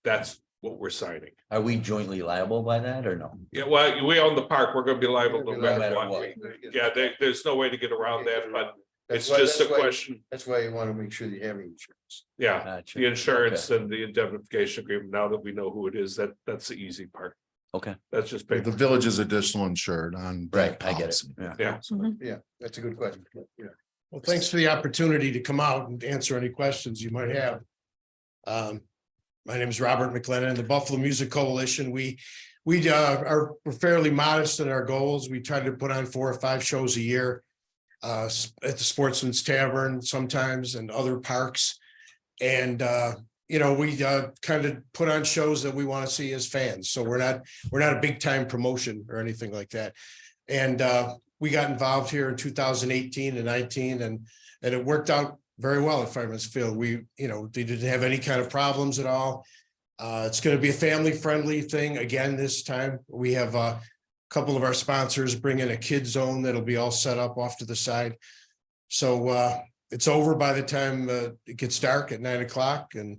That's what we're signing. are we jointly liable by that or no? Yeah, well, we own the park. We're gonna be liable no We're matter liable what. what. Yeah, there's no way to get around that, but That's it's why- just a that's why- question. That's why you want to make sure that you have insurance. Yeah. Gotcha. The insurance and the indemnification agreement, now that we know who it is, that's the easy part. Okay, That's just The paper. village is additional insured on. that right, I get it. policy. Yeah. Yeah. Yeah, that's a good question. Yeah. Well, thanks for the opportunity to come out and answer any questions you might have. My name is Robert McLennan, the Buffalo Music Coalition. We are we're fairly modest in our goals. We try to put on 4 or 5 shows a year. At the Sportsman's Tavern sometimes and other parks. And we kind of put on shows that we want to see as fans. So we're not a big time promotion or anything like that. And we got involved here in 2018 and 19 and it worked out very well at Fireman's Field. They didn't have any kind of problems at all. It's going to be a family friendly thing again this time. We have a couple of our sponsors bring in a kid zone that'll be all set up off to the side. So it's over by the time it gets dark at 9 o'clock and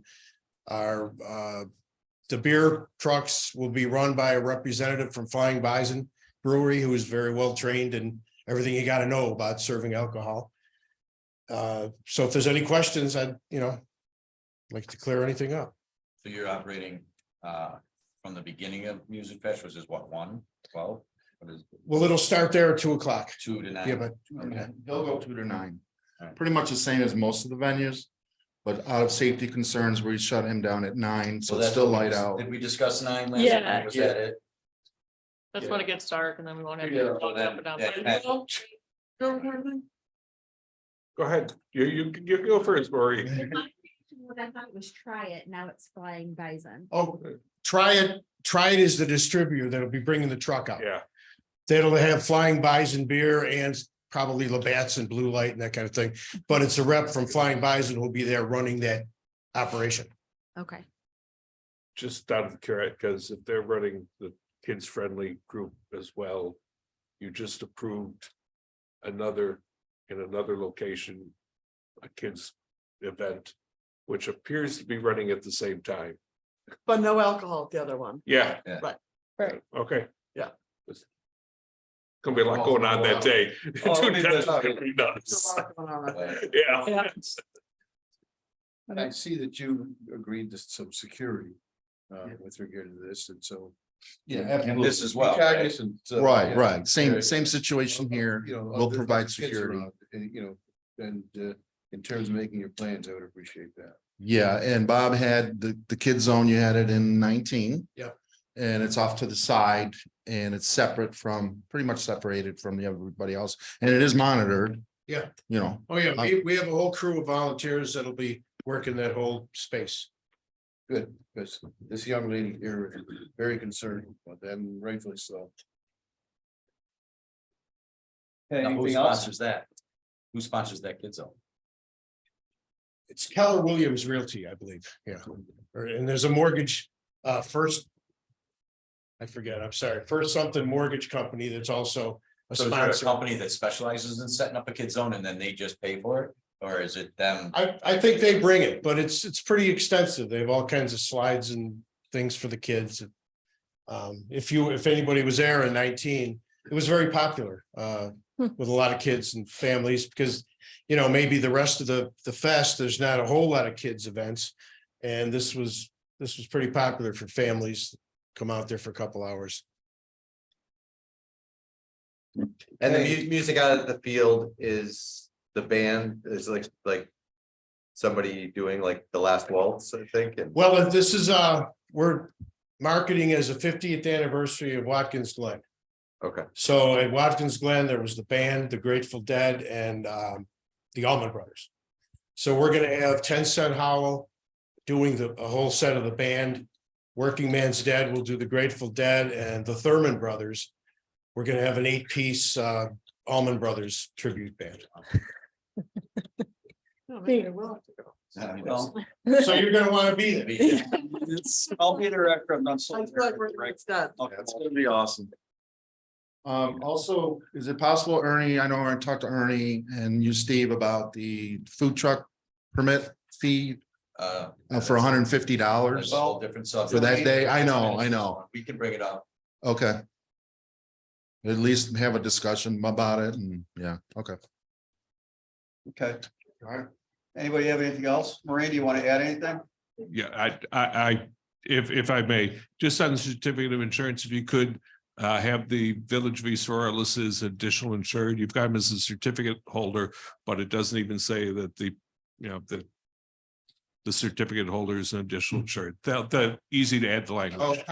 the beer trucks will be run by a representative from Flying Bison Brewery, who is very well trained in everything you got to know about serving alcohol. So if there's any questions, I'd like to clear anything up. So you're operating from the beginning of Music Fest, which is what, 1, 12? What is it? Well, it'll start there at 2 o'clock. 2 to 9? Yeah, but Okay, he'll go 2 to 9. Alright. Pretty much the same as most of the venues. But out of safety concerns, we shut him down at 9, so it's that's still what we light out. Did we discuss 9 last? Yeah. week? Was that it? That's when it gets dark and then we won't have. Yeah, to well, walk then- up and down. then- Go ahead. You go first, Maureen. What I thought was try it, now it's flying bison. Oh, try it is the distributor that'll be bringing the truck out. Yeah. That'll have Flying Bison beer and probably Labatt's and Blue Light and that kind of thing. But it's a rep from Flying Bison who'll be there running that operation. Okay. Just out of curiosity, because if they're running the kids friendly group as well, you just approved in another location, a kids event, which appears to be running at the same time. But no alcohol at the other one. Yeah. Right. Right. Okay. Yeah. It's gonna be a lot going on that day. Oh, let me That's just- gonna be nuts. There's a lot going on that day. Yeah. Yeah. And I see that you agreed to some security with regard to this, and so. Yeah, And this as well, Be right? cognizant, Right, yeah, right. Same yeah, situation here. you know, We'll there's provide kids security. around, and, you know, and in terms of making your plans, I would appreciate that. Yeah, and Bob had the kid zone, you had it in 19. Yeah. And it's off to the side and it's separate from, pretty much separated from everybody else, and it is monitored, Yeah. you know. Oh, yeah. We have a whole crew of volunteers that'll be working that whole space. Good, because this young lady here is very concerned about that, and rightfully so. Now, who Anything else? sponsors that? Who sponsors that kid zone? It's Keller Williams Realty, I believe. Yeah. And there's a mortgage, first. I forget, I'm sorry, First Something Mortgage Company that's also a So is there a sponsor. company that specializes in setting up a kid zone and then they just pay for it? Or is it them? I think they bring it, but it's pretty extensive. They have all kinds of slides and things for the kids. If anybody was there in 19, it was very popular with a lot of kids and families because, you know, maybe the rest of the fest, there's not a whole lot of kids events. And this was pretty popular for families, come out there for a couple hours. And the music out of the field is the band is like somebody doing like the last waltz, I think. And Well, this is we're marketing as a 50th anniversary of Watkins Glen. okay, So at Watkins Glen, there was the band, the Grateful Dead, and the Allman Brothers. So we're gonna have 10 Cent Howell doing a whole set of the band. Working Man's Dead will do the Grateful Dead, and the Thurman Brothers. We're gonna have an 8-piece Allman Brothers tribute band. No, maybe I will have to go. Well, So you're gonna want to be there. I'll be there after I'm done. I feel like it's done. That's gonna be awesome. Also, is it possible, Ernie, I know I talked to Ernie and you, Steve, about the food truck permit fee for $150 That's all different subjects. for that day? I know. We can bring it up. Okay. At least have a discussion about it and, yeah, okay. Okay. All right. Anybody have anything else? Maureen, do you want to add anything? Yeah, if I may, just on the certificate of insurance, if you could have the Village of East Aurora listed as additional insured, you've got them as a certificate holder, but it doesn't even say that the certificate holder is an additional insured. The easy to add the language.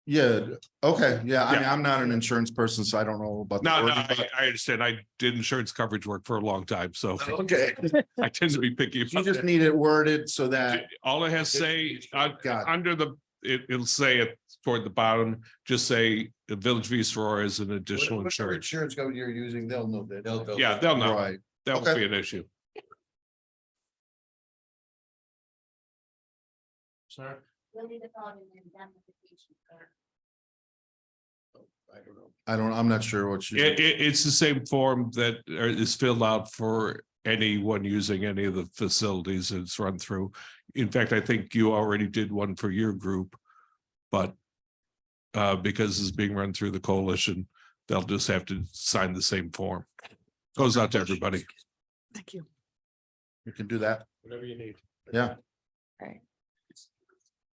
Yeah, okay, yeah, I mean, I'm not an insurance person, so I don't know about. the No, wording, but- I understand. I did insurance coverage work for a long time, so Okay, I tend to be picky. you about just that. need it worded so that, All it has to say, Got it. under it'll say it toward the bottom, just say the Village of East Aurora is an additional Whatever insurance. insurance company you're using, they'll know that. Yeah, they'll know. right, That won't Okay. be an issue. Sorry, I'm not sure what you. It's the same form that is filled out for anyone using any of the facilities it's run through. In fact, I think you already did one for your group, but because it's being run through the coalition, they'll just have to sign the same form. Goes out to everybody. Thank you. You can do that, whatever you need. yeah.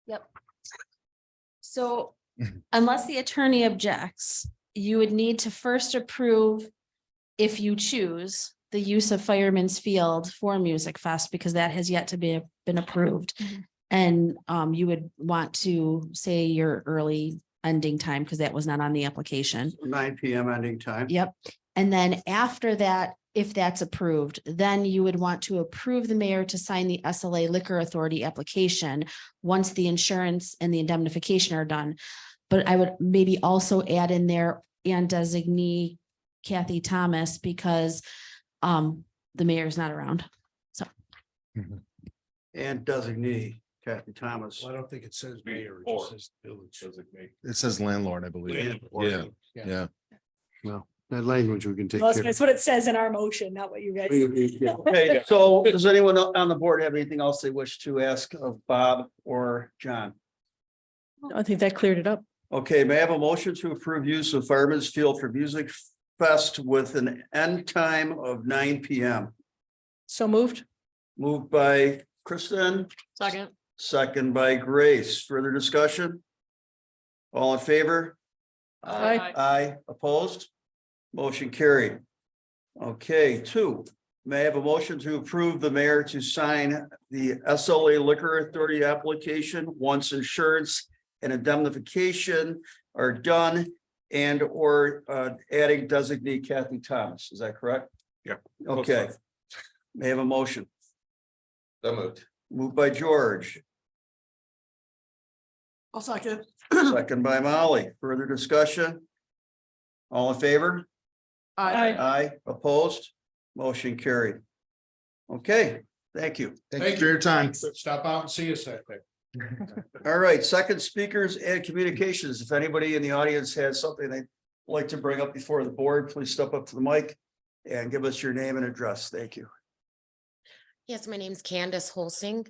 Yep. So unless the attorney objects, you would need to first approve, if you choose, the the use of Fireman's Field for Music Fest because that has yet to been approved. And you would want to say your early ending time because that was not on the application. 9 PM ending time. Yep. And then after that, if that's approved, then you would want to approve the mayor to sign the SLA Liquor Authority application once the insurance and the indemnification are done. But I would maybe also add in there and designee Kathy Thomas because the mayor's not around. So. And designee Kathy Thomas. Well, I don't think it says mayor, it just says village. It says landlord, I believe. Landlord. Yeah. Well, that language we can take Well, care of. that's what it says in our motion, not what you guys. Okay, so does anyone on the board have anything else they wish to ask of Bob or John? I think that cleared it up. Okay, may I have a motion to approve use of Fireman's Field for Music Fest with an end time of 9 PM? So moved. Moved by Kristen, Second. second by Grace. Further discussion? All in favor? Aye. Aye, opposed? Motion carried. Okay, 2, may I have a motion to approve the mayor to sign the SLA Liquor Authority application once insurance and indemnification are done and or adding designee Kathy Thomas. Is that correct? Yeah. Okay. May I have a motion? So moved. Moved by George, I'll second. second by Molly. Further discussion? All in favor? Aye. Aye, opposed? Motion carried. Okay, thank you. Thank you for your time. Stop out and see us that day. All right, second speakers and communications. If anybody in the audience has something they'd like to bring up before the board, please step up to the mic and give us your name and address. Thank you. Yes, my name's Candace Holsing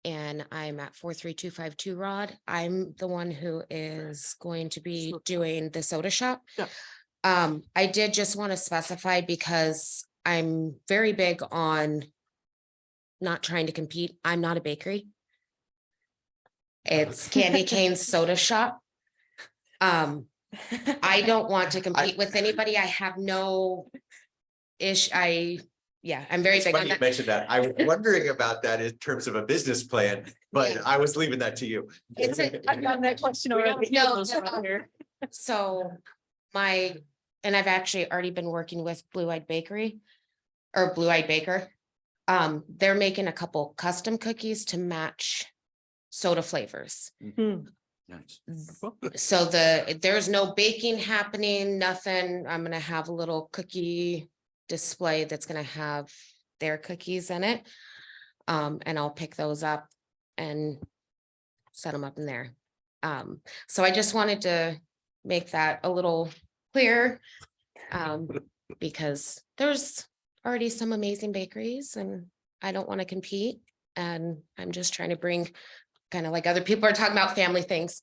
and I'm at 43252 Rod. I'm the one who is going to be doing the soda shop. Yep. I did just want to specify because I'm very big on not trying to compete. I'm not a bakery. It's Candy Cane's Soda Shop. I don't want to compete with anybody. I have no I'm very It's big on funny you that. mentioned that. I was wondering about that in terms of a business plan, but I was leaving that to you. It's I've gotten that question already. No, so and I've actually already been working with Blue Eyed Bakery or Blue Eyed Baker. They're making a couple custom cookies to match soda flavors. So there's no baking happening, nothing. I'm gonna have a little cookie display that's gonna have their cookies in it. And I'll pick those up and set them up in there. So I just wanted to make that a little clear. Because there's already some amazing bakeries and I don't want to compete. And I'm just trying to bring kind of like other people are talking about family things,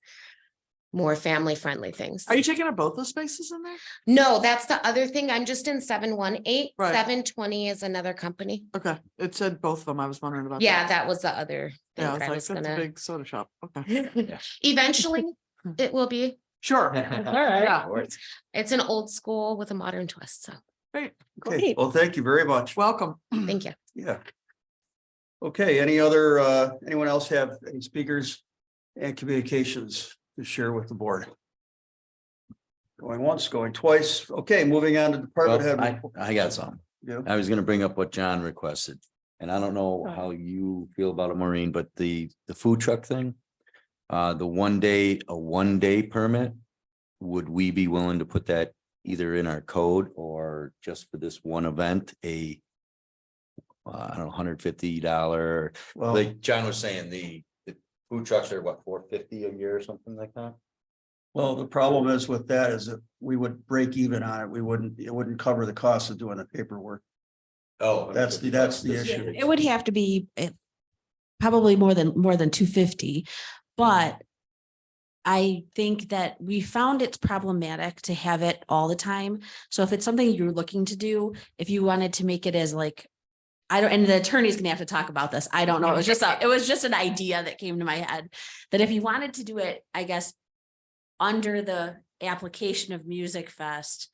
more family friendly things. Are you checking out both those spaces in there? No, that's the other thing. I'm just in 718. Right. 720 is another company. Okay, it said both of them. I was wondering about. Yeah, that was the other thing Yeah, that I was like, that's a gonna. big soda shop. Okay. Eventually, it will be. Sure. All right. Yeah. It's an old school with a modern twist. So Great. Okay, well, thank you very much. Welcome. thank you. Yeah. Okay, anyone else have any speakers and communications to share with the board? Going once, going twice. Okay, moving on to department Well, head. I got some. Yeah. I was gonna bring up what John requested, and I don't know how you feel about it, Maureen, but the food truck thing. The a 1 day permit, would we be willing to put that either in our code or just for this one event, I don't know, $150, Well, like John was saying, the food trucks are what, $450 a year or something like that? well, the problem is with that is that we would break even on it. It wouldn't cover the cost of doing the paperwork. Oh. That's the issue. It would have to be probably more than 250, but I think that we found it's problematic to have it all the time. So if it's something you're looking to do, if you wanted to make it as like, and the attorney's gonna have to talk about this. I don't know. It was just an idea that came to my head that if you wanted to do it, I guess, under the application of Music Fest,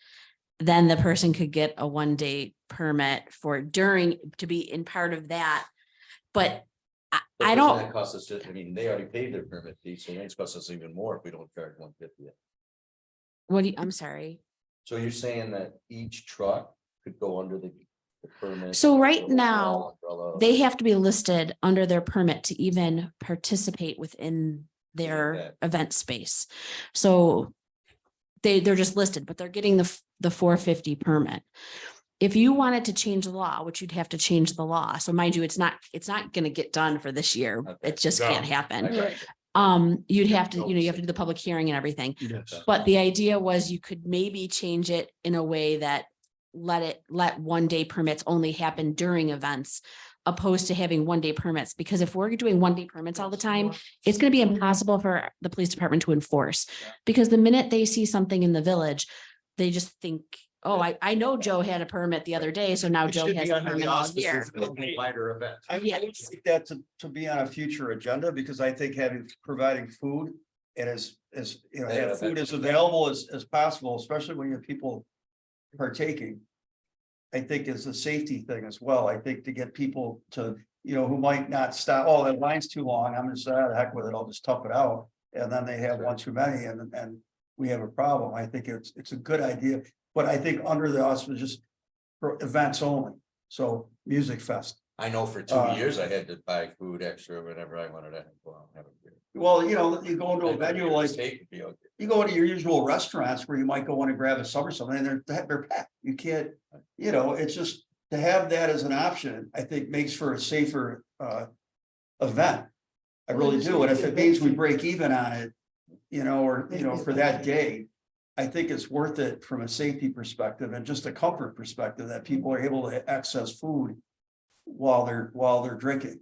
then the person could get a 1 day permit for to be in part of that. But But I doesn't don't, that cost us, I mean, they already paid their permit fee, so it's cost us even more if we don't charge 150. I'm sorry. So you're saying that each truck could go under the permit? So right the now, umbrella? they have to be listed under their permit to even participate within their event space. So they're just listed, but they're getting the 450 permit. If you wanted to change the law, which you'd have to change the law. So mind you, it's not gonna get done for this year. It just can't happen. You'd have to, you have to do the public hearing and everything. Yes. But the idea was you could maybe change it in a way that let 1-day permits only happen during events, opposed to having 1-day permits. Because if we're doing 1-day permits all the time, it's going to be impossible for the police department to enforce. Because the minute they see something in the village, they just think, oh, I know Joe had a permit the other day, so now It Joe should has be a under the permit all auspices year. of a wider event. I Yeah. would like that to be on a future agenda, because I think providing food and as have food as available as possible, especially when you have people partaking, I think is a safety thing as well. I think to get people to, who might not stop, oh, that line's too long, I'm gonna say, "Ah, the heck with it, I'll just tough it out." And then they have one too many and we have a problem. I think it's a good idea, but I think under the auspices for events only. So Music Fest. I know for 2 years I had to buy food extra whenever I wanted to go out and have a beer. Well, you go into a venue like, Steak would be okay. you go into your usual restaurants where you might go in and grab a sub or something, and they're packed. You can't, it's just to have that as an option, I think makes for a safer event. I really do. And if it means we break even on it, or, for that day, I think it's worth it from a safety perspective and just a comfort perspective that people are able to access food while they're drinking.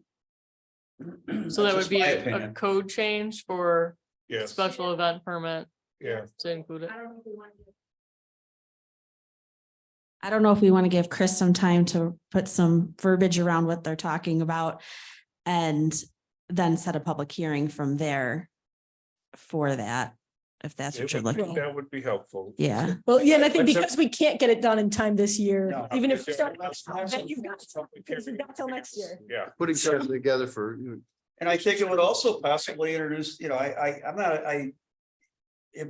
So that would be a code change for Yes, special event permit yeah. to include it. I don't know if we want to give Chris some time to put some verbiage around what they're talking about and then set a public hearing from there for that, if that's what you're looking. That would be helpful. Yeah. Well, yeah, and I think Let's have- because we can't get it done in time this year, No. even if we Yeah, start, let's- then you've got till next year. Yeah. Putting something together for, And I think it would also possibly introduce, it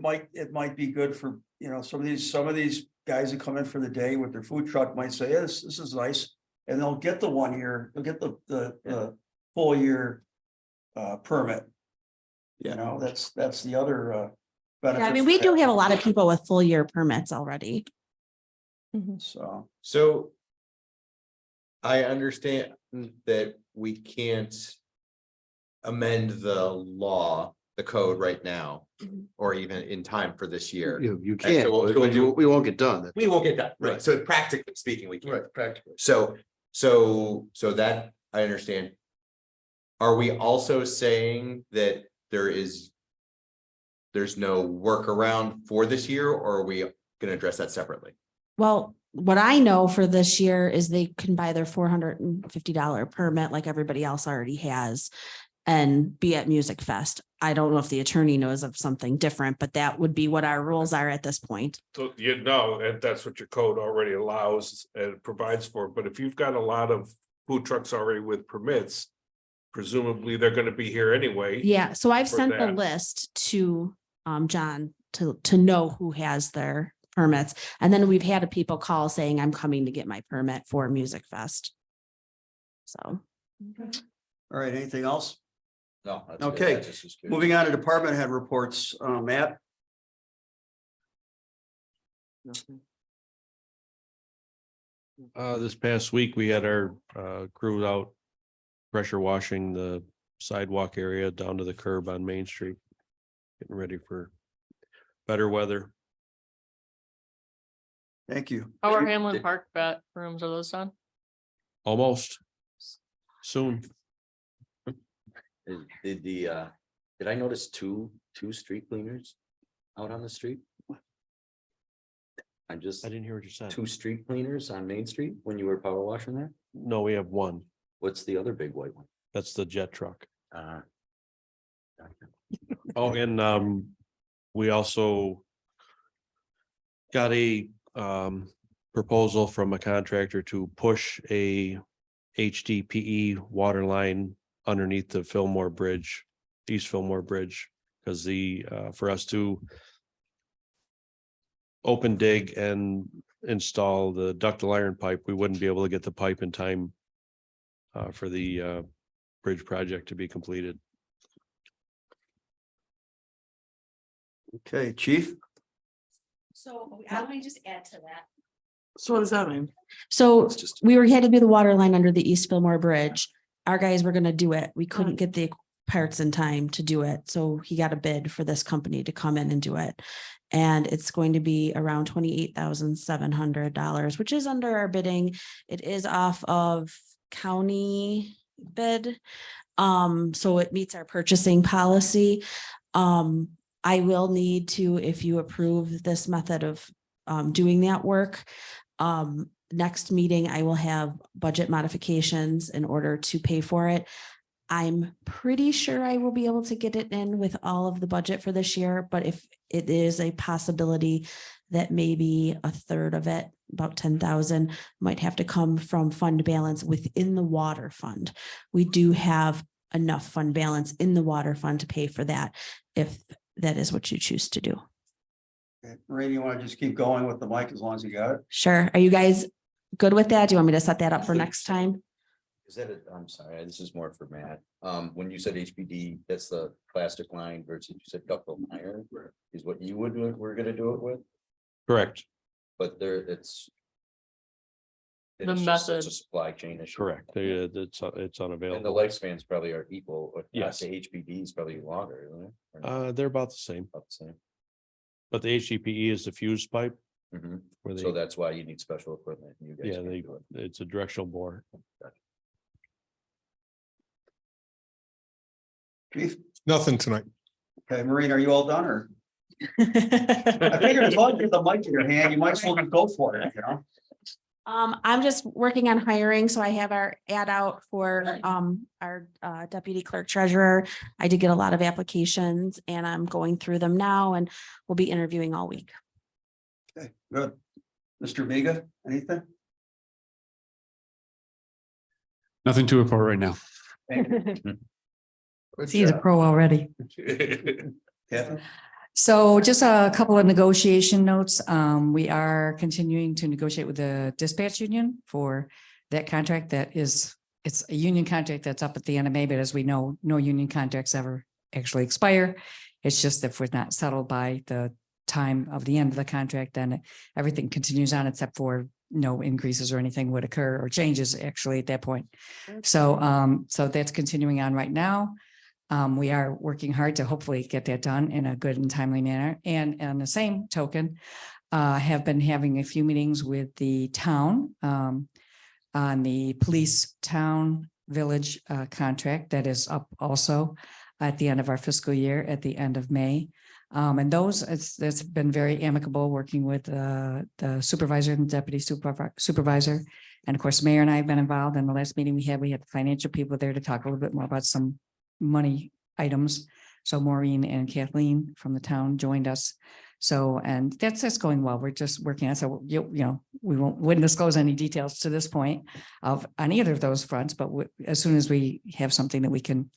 might be good for, some of these guys that come in for the day with their food truck might say, yes, this is nice. And they'll get the 1 year, they'll get the full year permit. That's the other benefit. Yeah, I mean, we do have a lot of people with full year permits already. So I understand that we can't amend the law, the code right now, or even in time for this year. you And can't, so we'll do- we won't get done. We won't get that, right? Right. So practically speaking, we can't. Right, practically. So that I understand. Are we also saying that there's no workaround for this year, or are we gonna address that separately? Well, what I know for this year is they can buy their $450 permit like everybody else already has and be at Music Fest. I don't know if the attorney knows of something different, but that would be what our rules are at this point. So, and that's what your code already allows and provides for, but if you've got a lot of food trucks already with permits, presumably they're gonna be here anyway. Yeah, so I've for sent the that. list to John to know who has their permits. And then we've had people call saying, I'm coming to get my permit for Music Fest. So. All right, anything else? No. that's good. Okay, I just was curious. moving on to department head reports, Matt. This past week, we had our crew out pressure washing the sidewalk area down to the curb on Main Street. Getting ready for better weather. Thank you. How are Hamlin Park bathrooms? Are those done? Almost. Soon. Did I notice two street cleaners out on the street? I didn't hear what you said. 2 street cleaners on Main Street when you were power washing there? No, we have one. What's the other big white one? That's the jet truck. Uh, Oh, and we also got a proposal from a contractor to push a HDPE water line underneath the Fillmore Bridge, East Fillmore Bridge, because for us to open dig and install the ductile iron pipe, we wouldn't be able to get the pipe in time for the bridge project to be completed. Okay, chief. So let me just add to that. So what does that mean? So we had to do the water line under the East Fillmore Bridge. Our guys were gonna do it. We couldn't get the parts in time to do it. So he got a bid for this company to come in and do it. And it's going to be around $28,700, which is under our bidding. It is off of county bid. So it meets our purchasing policy. I will need to, if you approve this method of doing that work, next meeting, I will have budget modifications in order to pay for it. I'm pretty sure I will be able to get it in with all of the budget for this year, but if it is a possibility that maybe a third of it, about 10,000, might have to come from fund balance within the water fund. We do have enough fund balance in the water fund to pay for that, if that is what you choose to do. Okay, Maureen, you want to just keep going with the mic as long as you got it? Sure. Are you guys good with that? Do you want me to set that up for next time? Is that I'm sorry, this is more for Matt. When you said HPD, that's the plastic line versus you said ductile iron is what you would do, we're gonna do it with, Correct. but it's The it's method. a supply chain issue. Correct. It's And the unavailable. lifespans probably are equal, but Yes. the HPD is probably longer, isn't it? Or not? They're about the same, About the same. but the HDPE is the fuse pipe. Mhm. Where So they, that's why you need special equipment. You guys yeah, can't they, do it. it's a directional bore. Chief? Nothing tonight. Okay, Maureen, are you all done or? I figured as long as you have the mic in your hand, you might as well just go for it, you know? I'm just working on hiring, so I have our ad out for our deputy clerk treasurer. I did get a lot of applications and I'm going through them now and we'll be interviewing all week. Okay, good. Mr. Miga, anything? Nothing to report right now. Thank you. He's a pro already. Kathy? So just a couple of negotiation notes. We are continuing to negotiate with the dispatch union for that contract. It's a union contract that's up at the end of May, but as we know, no union contracts ever actually expire. It's just if we're not settled by the time of the end of the contract, then everything continues on except for no increases or anything would occur or changes actually at that point. So, so that's continuing on right now. We are working hard to hopefully get that done in a good and timely manner. And on the same token, have been having a few meetings with the town on the police town village contract that is up also at the end of our fiscal year at the end of May. And it's been very amicable working with the supervisor and deputy supervisor. And of course, Mayor and I have been involved. In the last meeting we had the financial people there to talk a little bit more about some money items. So Maureen and Kathleen from the town joined us. So, and that's going well. We're just working on, so you know, we wouldn't disclose any details to this point on either of those fronts, but as soon as we have something that we can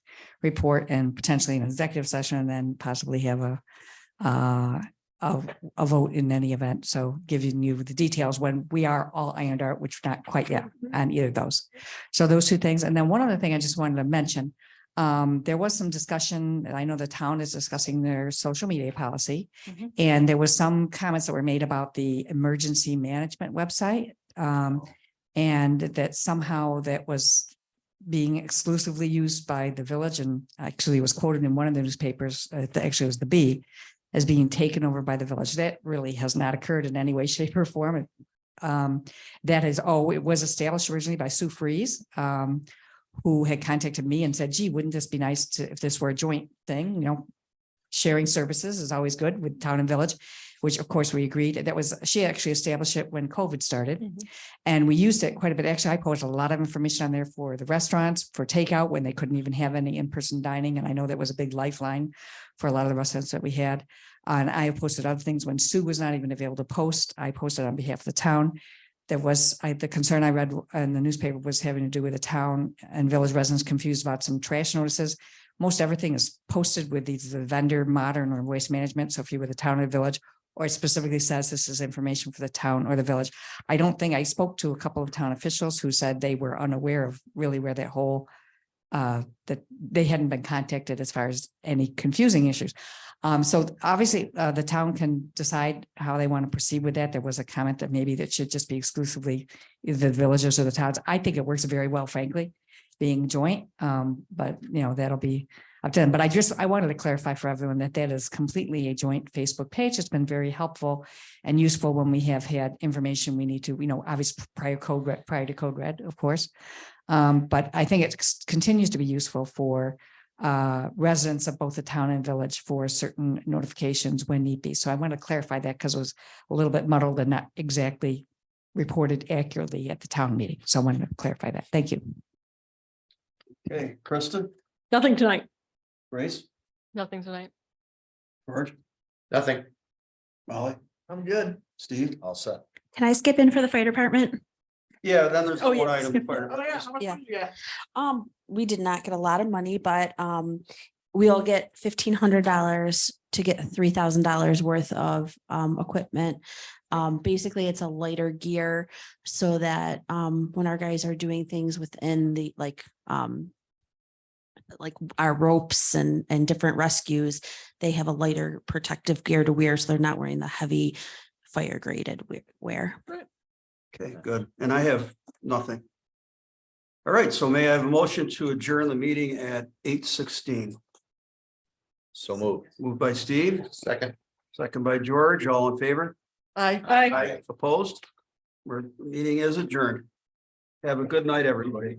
report and potentially an executive session and then possibly have a vote in any event. So giving you the details when we are all ironed out, which not quite yet on either of those. So those two things. And then one other thing I just wanted to mention, there was some discussion, I know the town is discussing their social media policy. And there was some comments that were made about the emergency management website. And that somehow that was being exclusively used by the village and actually was quoted in one of the newspapers, actually it was the Bee, as being taken over by the village. That really has not occurred in any way, shape or form. That is, it was established originally by Sue Freeze, who had contacted me and said, gee, wouldn't this be nice to, if this were a joint thing, you know, sharing services is always good with town and village, which of course we agreed. That was, she actually established it when COVID started and we used it quite a bit. Actually, I posted a lot of information on there for the restaurants, for takeout when they couldn't even have any in-person dining. And I know that was a big lifeline for a lot of the restaurants that we had. And I posted other things when Sue was not even available to post. I posted on behalf of the town. the concern I read in the newspaper was having to do with the town and village residents confused about some trash notices. Most everything is posted with either the vendor, modern or waste management. So if you were the town or village, or it specifically says this is information for the town or the village. I don't think I spoke to a couple of town officials who said they were unaware of really where that whole that they hadn't been contacted as far as any confusing issues. So obviously, the town can decide how they want to proceed with that. There was a comment that maybe that should just be exclusively either the villages or the towns. I think it works very well, frankly, being joint. But you know, that'll be up to them. But I wanted to clarify for everyone that that is completely a joint Facebook page. It's been very helpful and useful when we have had information we need to, you know, obviously prior to code red, of course. But I think it continues to be useful for residents of both the town and village for certain notifications when need be. So I want to clarify that because it was a little bit muddled and not exactly reported accurately at the town meeting. So I wanted to clarify that. Thank you. Okay, Kristen, Nothing tonight. Grace, Nothing tonight. George, Nothing. Molly, I'm good. Steve. All set. Can I skip in for the fire department? Yeah, then there's Oh, one yeah, item. skip fire- Oh, yeah. How much Yeah. money you got? We did not get a lot of money, but we'll get $1,500 to get $3,000 worth of equipment. Basically, it's a lighter gear so that when our guys are doing things within the like our ropes and different rescues, they have a lighter protective gear to wear, so they're not wearing the heavy fire graded wear. Okay, good. And I have nothing. All right, so may I have a motion to adjourn the meeting at 8:16? So moved. Moved by Steve, Second. second by George, all in favor? Aye. Opposed? Meeting is adjourned. Have a good night, everybody.